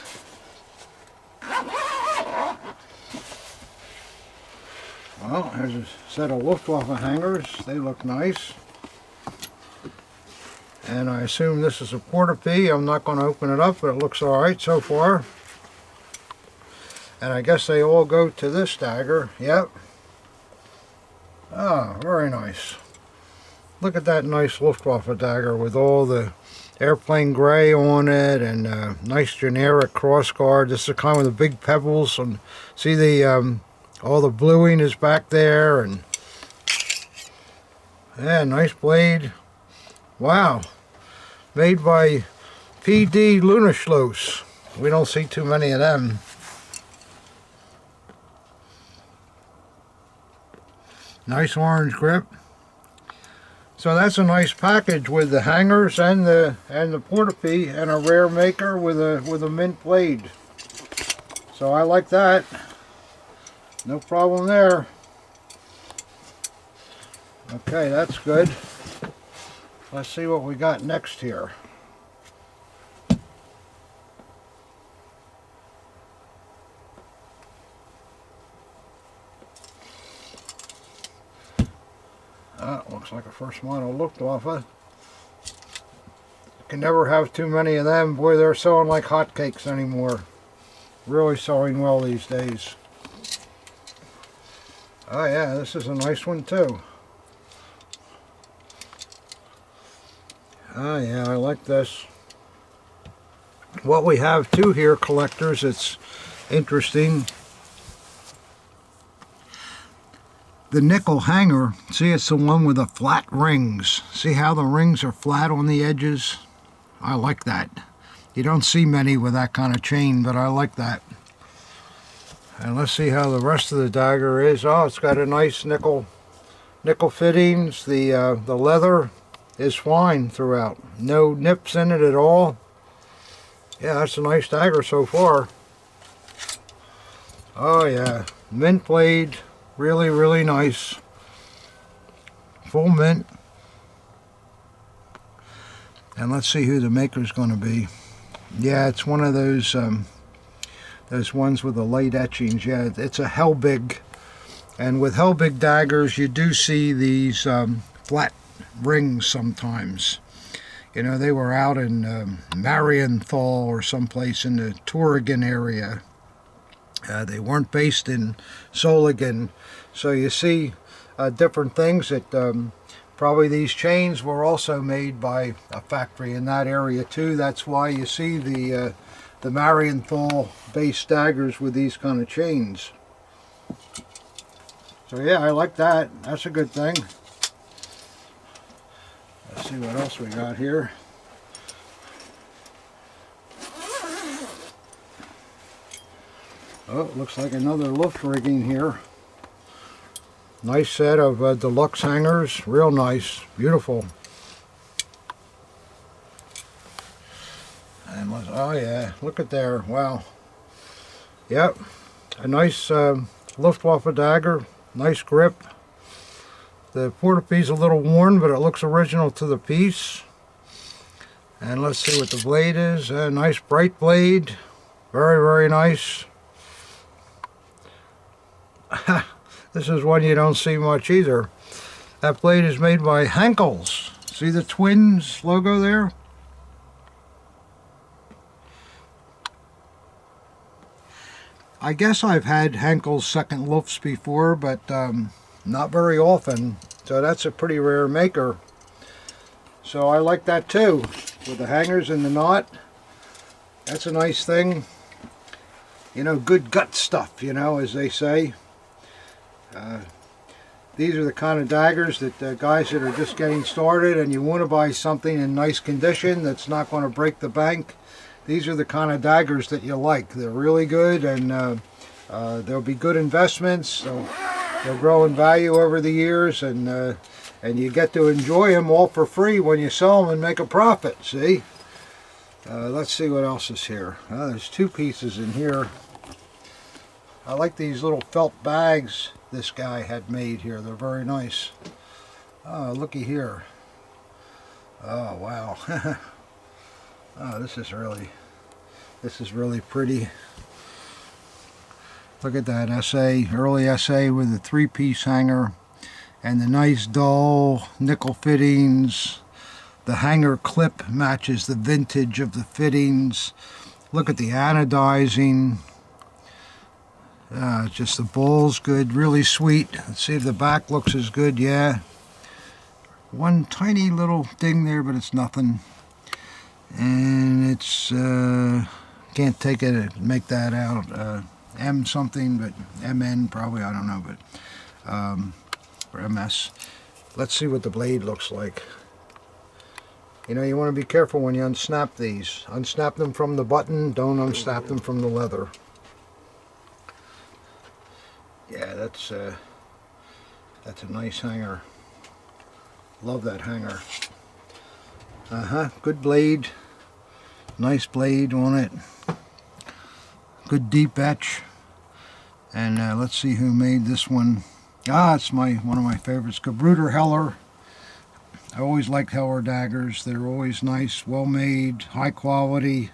Speaker 1: Well, there's a set of Luftwaffe hangers. They look nice. And I assume this is a porta-pee. I'm not going to open it up, but it looks alright so far. And I guess they all go to this dagger. Yep. Ah, very nice. Look at that nice Luftwaffe dagger with all the airplane gray on it and nice generic crossguard. This is the kind with the big pebbles. And see the all the bluing is back there, and yeah, nice blade. Wow. Made by PD Lunaschloss. We don't see too many of them. Nice orange grip. So that's a nice package with the hangers and the porta-pee and a rare maker with a mint blade. So I like that. No problem there. Okay, that's good. Let's see what we got next here. Looks like a first model Luftwaffe. Can never have too many of them. Boy, they're selling like hotcakes anymore. Really selling well these days. Oh yeah, this is a nice one too. Oh yeah, I like this. What we have too here, collectors, it's interesting. The nickel hanger, see, it's the one with the flat rings. See how the rings are flat on the edges? I like that. You don't see many with that kind of chain, but I like that. And let's see how the rest of the dagger is. Oh, it's got a nice nickel fittings. The leather is fine throughout. No nips in it at all. Yeah, that's a nice dagger so far. Oh yeah, mint blade. Really, really nice. Full mint. And let's see who the maker's going to be. Yeah, it's one of those ones with the light etchings. Yeah, it's a Hellbig. And with Hellbig daggers, you do see these flat rings sometimes. You know, they were out in Marienthal or someplace in the Tübingen area. They weren't based in Solingen, so you see different things. That probably these chains were also made by a factory in that area too. That's why you see the Marienthal based daggers with these kind of chains. So yeah, I like that. That's a good thing. Let's see what else we got here. Oh, looks like another Luft rigging here. Nice set of deluxe hangers. Real nice. Beautiful. And oh yeah, look at there. Wow. Yep. A nice Luftwaffe dagger. Nice grip. The porta-pee's a little worn, but it looks original to the piece. And let's see what the blade is. A nice bright blade. Very, very nice. This is one you don't see much either. That blade is made by Henkel's. See the twins logo there? I guess I've had Henkel's second Lufts before, but not very often. So that's a pretty rare maker. So I like that too, with the hangers and the knot. That's a nice thing. You know, good gut stuff, you know, as they say. These are the kind of daggers that guys that are just getting started and you want to buy something in nice condition that's not going to break the bank. These are the kind of daggers that you like. They're really good, and they'll be good investments. They'll grow in value over the years, and you get to enjoy them all for free when you sell them and make a profit. See? Let's see what else is here. There's two pieces in here. I like these little felt bags this guy had made here. They're very nice. Oh, looky here. Oh, wow. Oh, this is really pretty. Look at that essay, early essay with a 3-piece hanger and the nice dull nickel fittings. The hanger clip matches the vintage of the fittings. Look at the anodizing. Just the bowl's good, really sweet. Let's see if the back looks as good. Yeah. One tiny little ding there, but it's nothing. And it's, can't take it and make that out. M something, but MN probably, I don't know, but or MS. Let's see what the blade looks like. You know, you want to be careful when you unsnap these. Unsnap them from the button, don't unsnap them from the leather. Yeah, that's a nice hanger. Love that hanger. Good blade. Nice blade on it. Good deep etch. And let's see who made this one. It's one of my favorites. Gebruder Heller. I always liked Heller daggers. They're always nice, well made, high quality,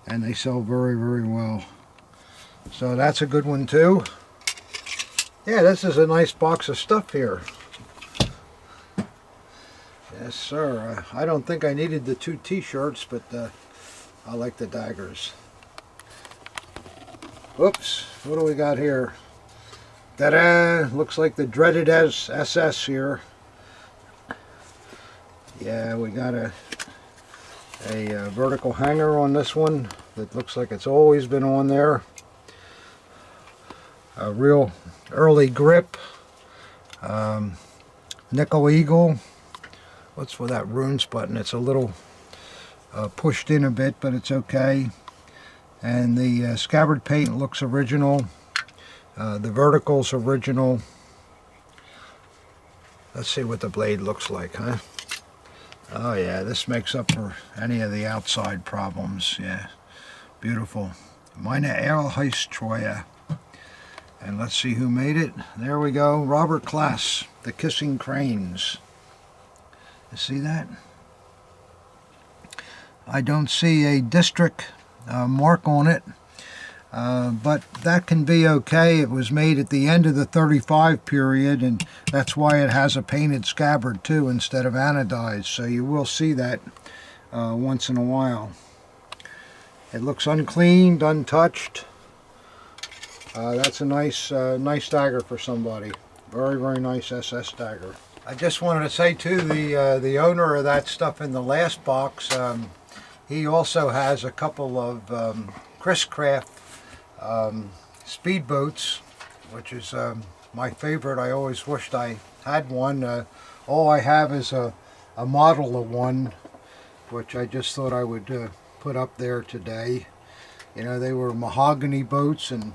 Speaker 1: and they sell very, very well. So that's a good one too. Yeah, this is a nice box of stuff here. Yes, sir. I don't think I needed the 2 t-shirts, but I like the daggers. Whoops, what do we got here? Ta-da! Looks like the dreaded SS here. Yeah, we got a vertical hanger on this one that looks like it's always been on there. A real early grip. Nickel eagle. What's for that runes button? It's a little pushed in a bit, but it's okay. And the scabbard paint looks original. The vertical's original. Let's see what the blade looks like, huh? Oh yeah, this makes up for any of the outside problems. Yeah, beautiful. Meine Erlheistreue. And let's see who made it. There we go. Robert Klass, the Kissing Cranes. You see that? I don't see a district mark on it, but that can be okay. It was made at the end of the 35 period, and that's why it has a painted scabbard too instead of anodized. So you will see that once in a while. It looks uncleaned, untouched. That's a nice dagger for somebody. Very, very nice SS dagger. I just wanted to say too, the owner of that stuff in the last box, he also has a couple of Chris Craft speedboats, which is my favorite. I always wished I had one. All I have is a model of one, which I just thought I would put up there today. You know, they were mahogany boats, and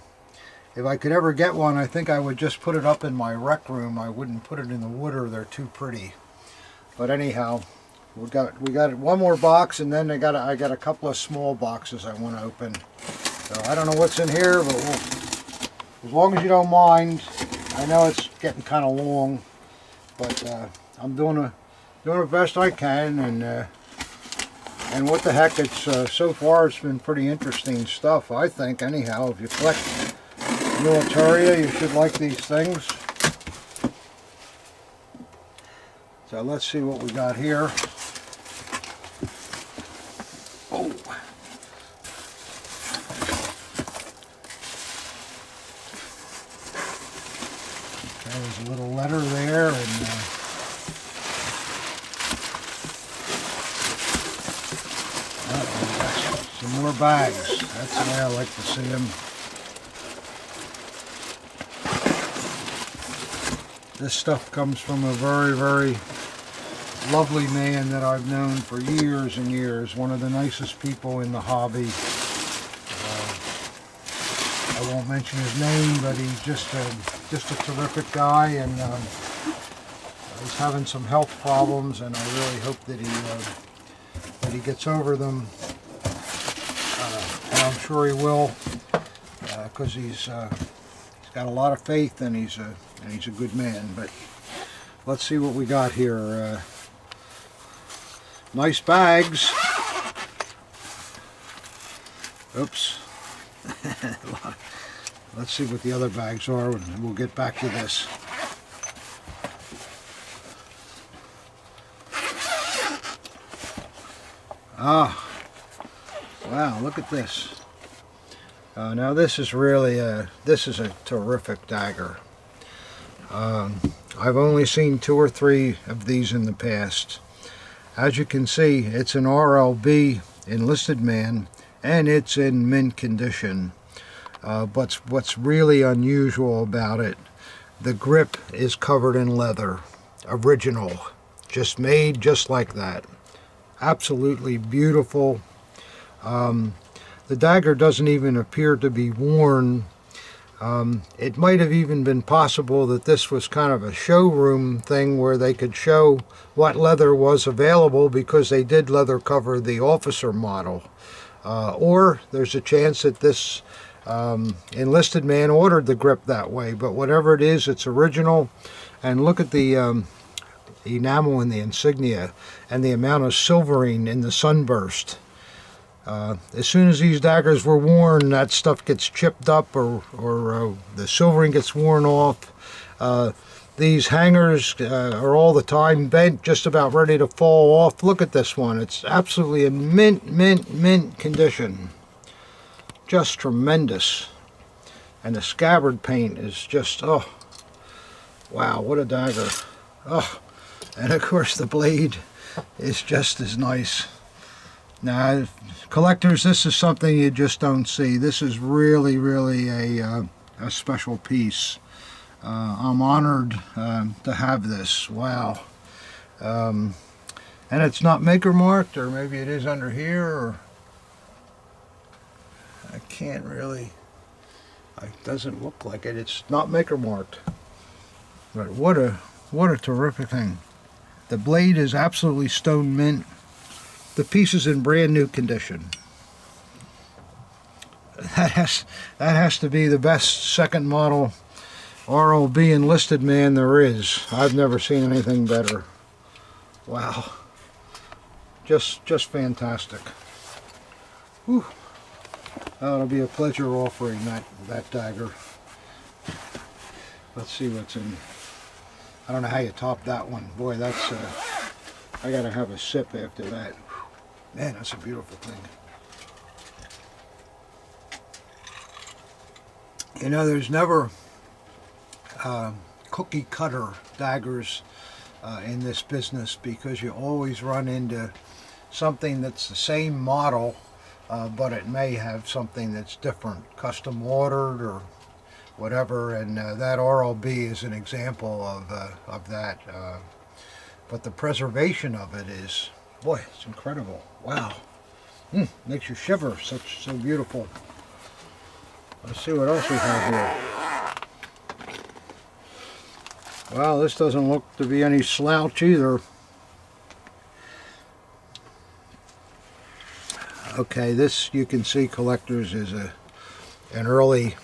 Speaker 1: if I could ever get one, I think I would just put it up in my rec room. I wouldn't put it in the water. They're too pretty. But anyhow, we got one more box, and then I got a couple of small boxes I want to open. So I don't know what's in here, but as long as you don't mind. I know it's getting kind of long, but I'm doing the best I can, and what the heck, it's so far it's been pretty interesting stuff, I think. Anyhow, if you collect militaria, you should like these things. So let's see what we got here. Oh. There's a little letter there, and some more bags. That's the way I like to see them. This stuff comes from a very, very lovely man that I've known for years and years. One of the nicest people in the hobby. I won't mention his name, but he's just a terrific guy, and he's having some health problems, and I really hope that he gets over them. And I'm sure he will, because he's got a lot of faith, and he's a good man. But let's see what we got here. Nice bags. Oops. Let's see what the other bags are, and we'll get back to this. Ah, wow, look at this. Now this is really a terrific dagger. I've only seen 2 or 3 of these in the past. As you can see, it's an RLB enlisted man, and it's in mint condition. But what's really unusual about it, the grip is covered in leather, original, just made just like that. Absolutely beautiful. The dagger doesn't even appear to be worn. It might have even been possible that this was kind of a showroom thing where they could show what leather was available, because they did leather cover the officer model. Or there's a chance that this enlisted man ordered the grip that way, but whatever it is, it's original. And look at the enamel in the insignia and the amount of silvering in the sunburst. As soon as these daggers were worn, that stuff gets chipped up, or the silvering gets worn off. These hangers are all the time bent, just about ready to fall off. Look at this one. It's absolutely in mint condition. Just tremendous. And the scabbard paint is just, oh, wow, what a dagger. Oh, and of course the blade is just as nice. Now, collectors, this is something you just don't see. This is really, really a special piece. I'm honored to have this. Wow. And it's not maker marked, or maybe it is under here, or I can't really, it doesn't look like it. It's not maker marked. But what a terrific thing. The blade is absolutely stone mint. The piece is in brand new condition. That has to be the best second model RLB enlisted man there is. I've never seen anything better. Wow. Just fantastic. Whew. It'll be a pleasure offering that dagger. Let's see what's in. I don't know how you top that one. Boy, that's I gotta have a sip after that. Man, that's a beautiful thing. You know, there's never cookie cutter daggers in this business, because you always run into something that's the same model, but it may have something that's different, custom ordered or whatever, and that RLB is an example of that. But the preservation of it is, boy, it's incredible. Wow. Makes you shiver. So beautiful. Let's see what else we have here. Well, this doesn't look to be any slouch either. Okay, this, you can see, collectors, is an early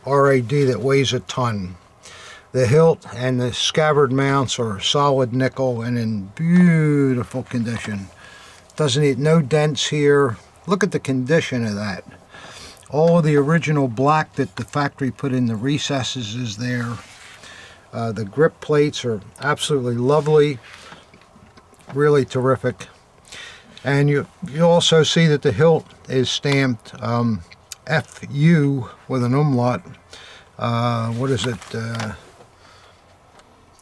Speaker 1: RAD that weighs a ton. The hilt and the scabbard mounts are solid nickel and in beautiful condition. Doesn't need no dents here. Look at the condition of that. All of the original black that the factory put in the recesses is there. The grip plates are absolutely lovely. Really terrific. And you also see that the hilt is stamped FU with an umlaut. What is it?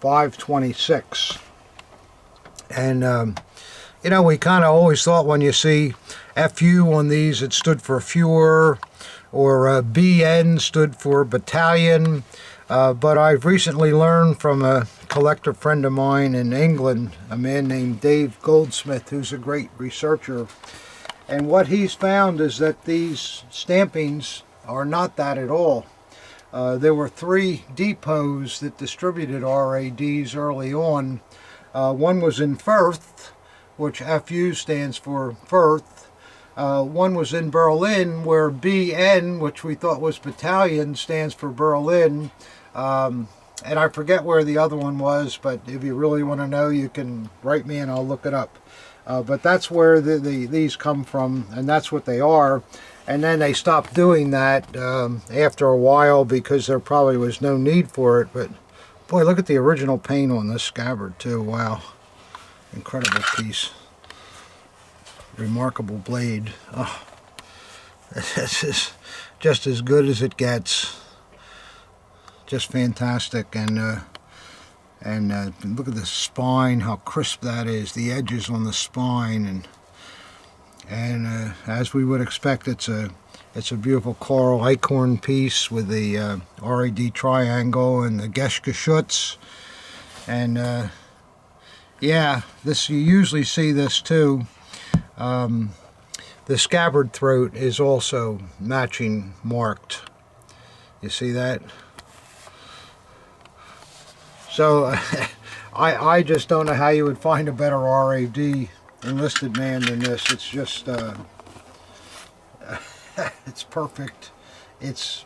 Speaker 1: 526. And you know, we kind of always thought when you see FU on these, it stood for Fuhrer, or BN stood for battalion. But I've recently learned from a collector friend of mine in England, a man named Dave Goldsmith, who's a great researcher. And what he's found is that these stampings are not that at all. There were 3 depots that distributed RADs early on. One was in Firth, which FU stands for Firth. One was in Berlin, where BN, which we thought was battalion, stands for Berlin. And I forget where the other one was, but if you really want to know, you can write me and I'll look it up. But that's where these come from, and that's what they are. And then they stopped doing that after a while because there probably was no need for it. But boy, look at the original paint on this scabbard too. Wow, incredible piece. Remarkable blade. Oh, this is just as good as it gets. Just fantastic. And look at the spine, how crisp that is, the edges on the spine, and as we would expect, it's a beautiful coral acorn piece with the RAD triangle and the Geschgeschütz. And yeah, this, you usually see this too. The scabbard throat is also matching marked. You see that? So I just don't know how you would find a better RAD enlisted man than this. It's just it's perfect. It's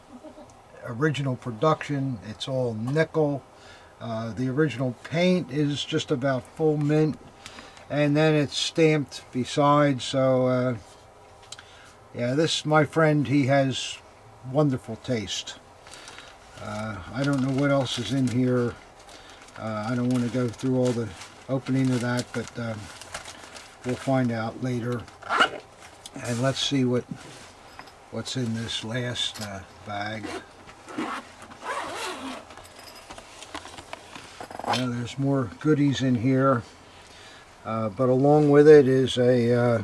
Speaker 1: original production. It's all nickel. The original paint is just about full mint, and then it's stamped besides. So yeah, this, my friend, he has wonderful taste. I don't know what else is in here. I don't want to go through all the opening of that, but we'll find out later. And let's see what's in this last bag. There's more goodies in here, but along with it is a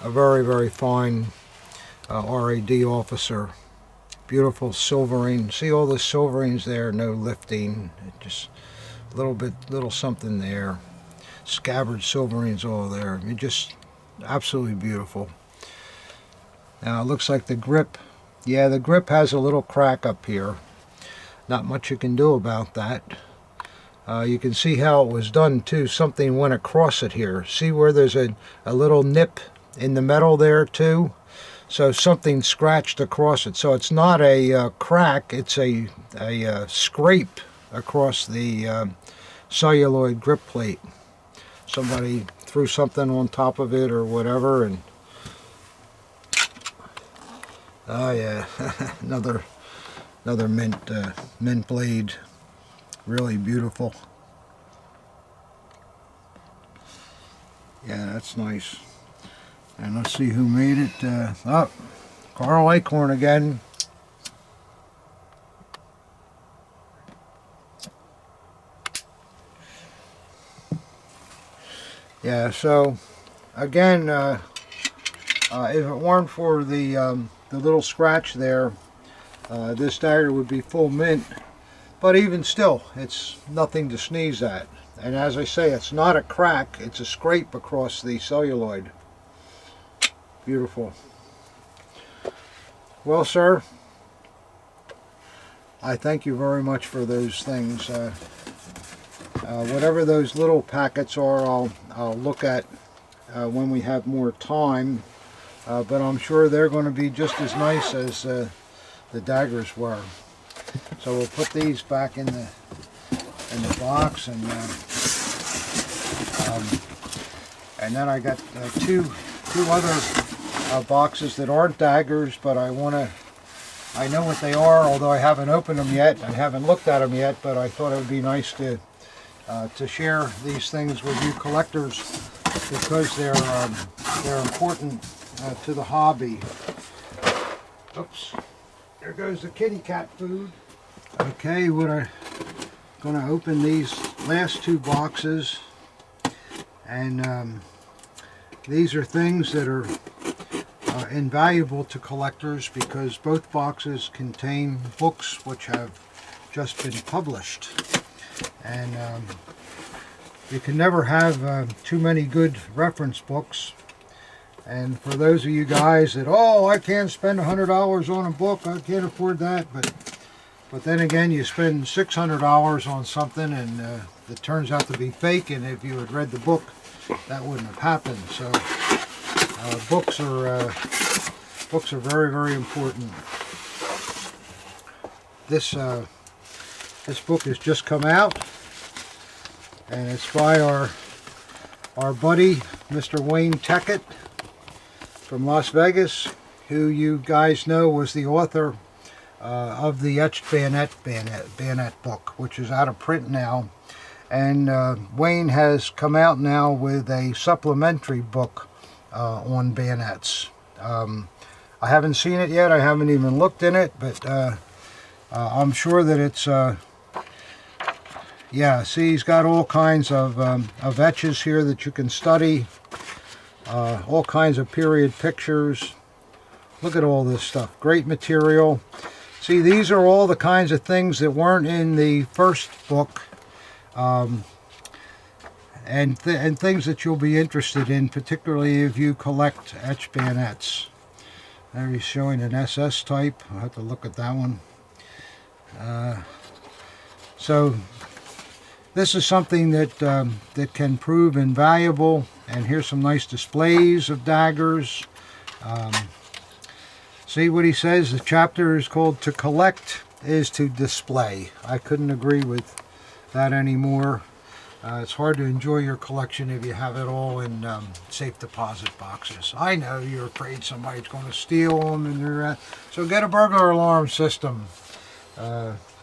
Speaker 1: very, very fine RAD officer. Beautiful silvering. See all the silverings there, no lifting, just a little something there. Scabbard silverings all there. I mean, just absolutely beautiful. Now it looks like the grip, yeah, the grip has a little crack up here. Not much you can do about that. You can see how it was done too. Something went across it here. See where there's a little nip in the metal there too? So something scratched across it. So it's not a crack, it's a scrape across the celluloid grip plate. Somebody threw something on top of it or whatever, and oh yeah, another mint blade. Really beautiful. Yeah, that's nice. And let's see who made it. Oh, Carl Acorn again. Yeah, so again, if it weren't for the little scratch there, this dagger would be full mint. But even still, it's nothing to sneeze at. And as I say, it's not a crack, it's a scrape across the celluloid. Beautiful. Well, sir, I thank you very much for those things. Whatever those little packets are, I'll look at when we have more time. But I'm sure they're going to be just as nice as the daggers were. So we'll put these back in the box, and then I got two other boxes that aren't daggers, but I know what they are, although I haven't opened them yet. I haven't looked at them yet, but I thought it would be nice to share these things with you collectors, because they're important to the hobby. Oops, there goes the kitty cat food. Okay, we're going to open these last 2 boxes, and these are things that are invaluable to collectors because both boxes contain books which have just been published. And you can never have too many good reference books. And for those of you guys that, oh, I can't spend $100 on a book, I can't afford that, but then again, you spend $600 on something and it turns out to be fake, and if you had read the book, that wouldn't have happened. So books are very, very important. This book has just come out, and it's by our buddy, Mr. Wayne Tackett from Las Vegas, who you guys know was the author of the Etched Bayonet book, which is out of print now. And Wayne has come out now with a supplementary book on bayonets. I haven't seen it yet. I haven't even looked in it, but I'm sure that it's yeah, see, he's got all kinds of etches here that you can study, all kinds of period pictures. Look at all this stuff. Great material. See, these are all the kinds of things that weren't in the first book, and things that you'll be interested in, particularly if you collect etched bayonets. There he's showing an SS type. I'll have to look at that one. So this is something that that can prove invaluable. And here's some nice displays of daggers. See what he says? The chapter is called "To Collect is to Display." I couldn't agree with that anymore. It's hard to enjoy your collection if you have it all in safe deposit boxes. I know you're afraid somebody's going to steal them, and so get a burglar alarm system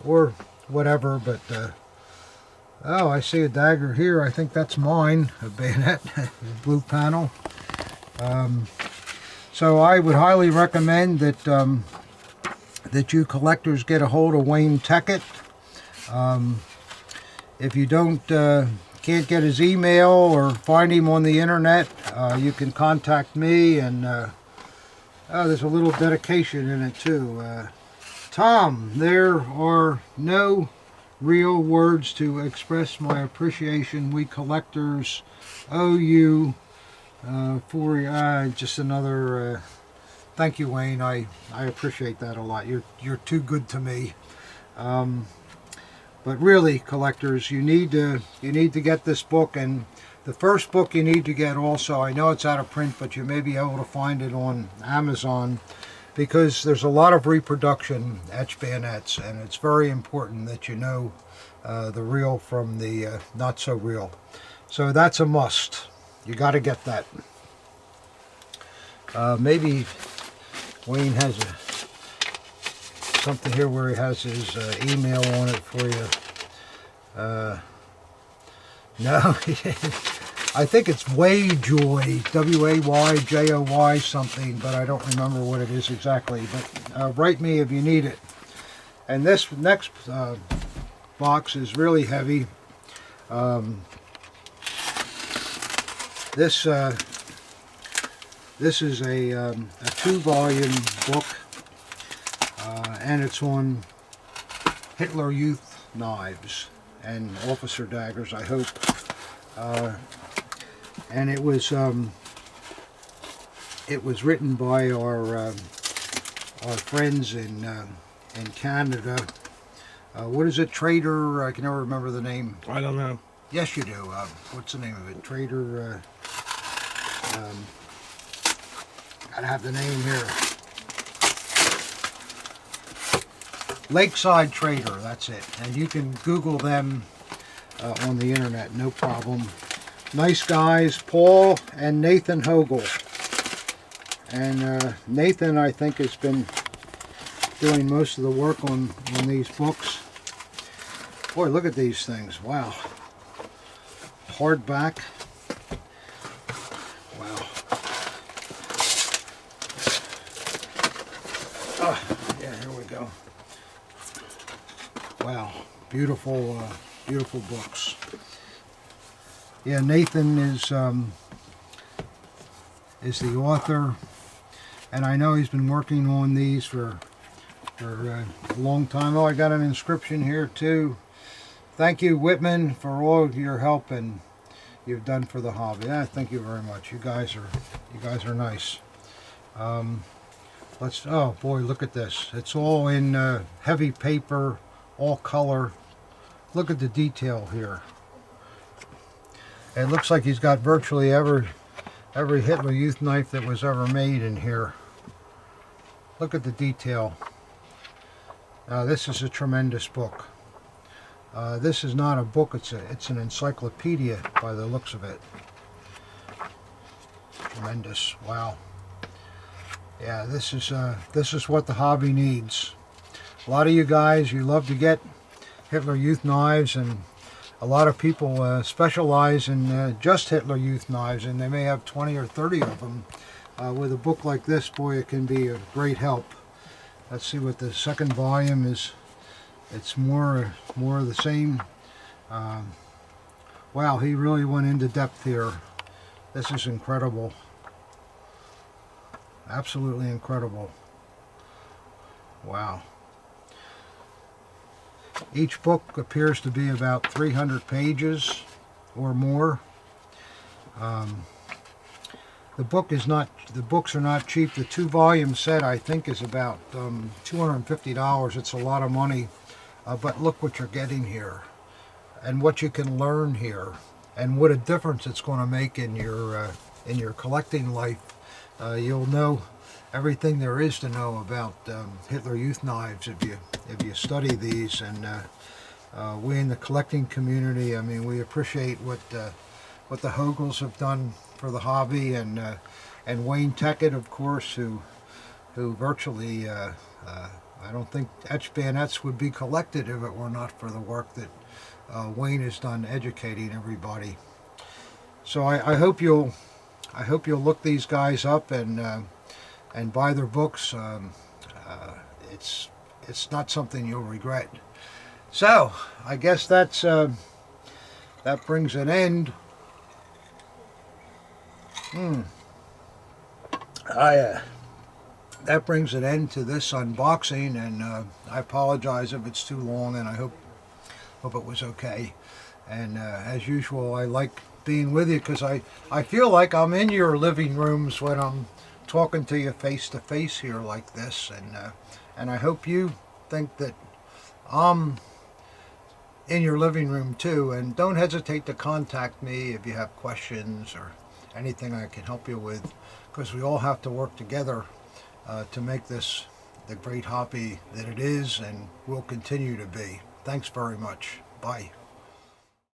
Speaker 1: or whatever. But oh, I see a dagger here. I think that's mine, a bayonet, blue panel. So I would highly recommend that that you collectors get a hold of Wayne Tackett. If you can't get his email or find him on the internet, you can contact me. And oh, there's a little dedication in it too. Tom, there are no real words to express my appreciation. We collectors owe you for just another thank you, Wayne. I appreciate that a lot. You're too good to me. But really, collectors, you need to get this book. And the first book you need to get also, I know it's out of print, but you may be able to find it on Amazon, because there's a lot of reproduction etched bayonets, and it's very important that you know the real from the not so real. So that's a must. You got to get that. Maybe Wayne has something here where he has his email on it for you. No, he didn't. I think it's Wayjoy, W-A-Y-J-O-Y something, but I don't remember what it is exactly. But write me if you need it. And this next box is really heavy. This is a 2-volume book, and it's on Hitler Youth knives and officer daggers, I hope. And it was written by our friends in Canada. What is it? Trader? I can never remember the name.
Speaker 2: I don't know.
Speaker 1: Yes, you do. What's the name of it? Trader. Gotta have the name here. Lakeside Trader. That's it. And you can Google them on the internet. No problem. Nice guys, Paul and Nathan Hogel. And Nathan, I think, has been doing most of the work on these books. Boy, look at these things. Wow. Hardback. Wow. Yeah, here we go. Wow. Beautiful, beautiful books. Yeah, Nathan is the author. And I know he's been working on these for a long time. Oh, I got an inscription here too. Thank you, Wittmann, for all of your help and you've done for the hobby. Thank you very much. You guys are nice. Oh boy, look at this. It's all in heavy paper, all color. Look at the detail here. It looks like he's got virtually every Hitler Youth knife that was ever made in here. Look at the detail. This is a tremendous book. This is not a book, it's an encyclopedia by the looks of it. Tremendous. Wow. Yeah, this is what the hobby needs. A lot of you guys, you love to get Hitler Youth knives, and a lot of people specialize in just Hitler Youth knives, and they may have 20 or 30 of them. With a book like this, boy, it can be a great help. Let's see what the second volume is. It's more of the same. Wow, he really went into depth here. This is incredible. Absolutely incredible. Wow. Each book appears to be about 300 pages or more. The books are not cheap. The 2-volume set, I think, is about $250. It's a lot of money. But look what you're getting here, and what you can learn here, and what a difference it's going to make in your collecting life. You'll know everything there is to know about Hitler Youth knives if you study these. And we in the collecting community, I mean, we appreciate what the Hogels have done for the hobby, and Wayne Teckett, of course, who virtually I don't think etched bayonets would be collected if it were not for the work that Wayne has done educating everybody. So I hope you'll look these guys up and buy their books. It's not something you'll regret. So I guess that brings an end. That brings an end to this unboxing, and I apologize if it's too long, and I hope it was okay. And as usual, I like being with you because I feel like I'm in your living rooms when I'm talking to you face to face here like this, and I hope you think that I'm in your living room too. And don't hesitate to contact me if you have questions or anything I can help you with, because we all have to work together to make this the great hobby that it is and will continue to be. Thanks very much. Bye.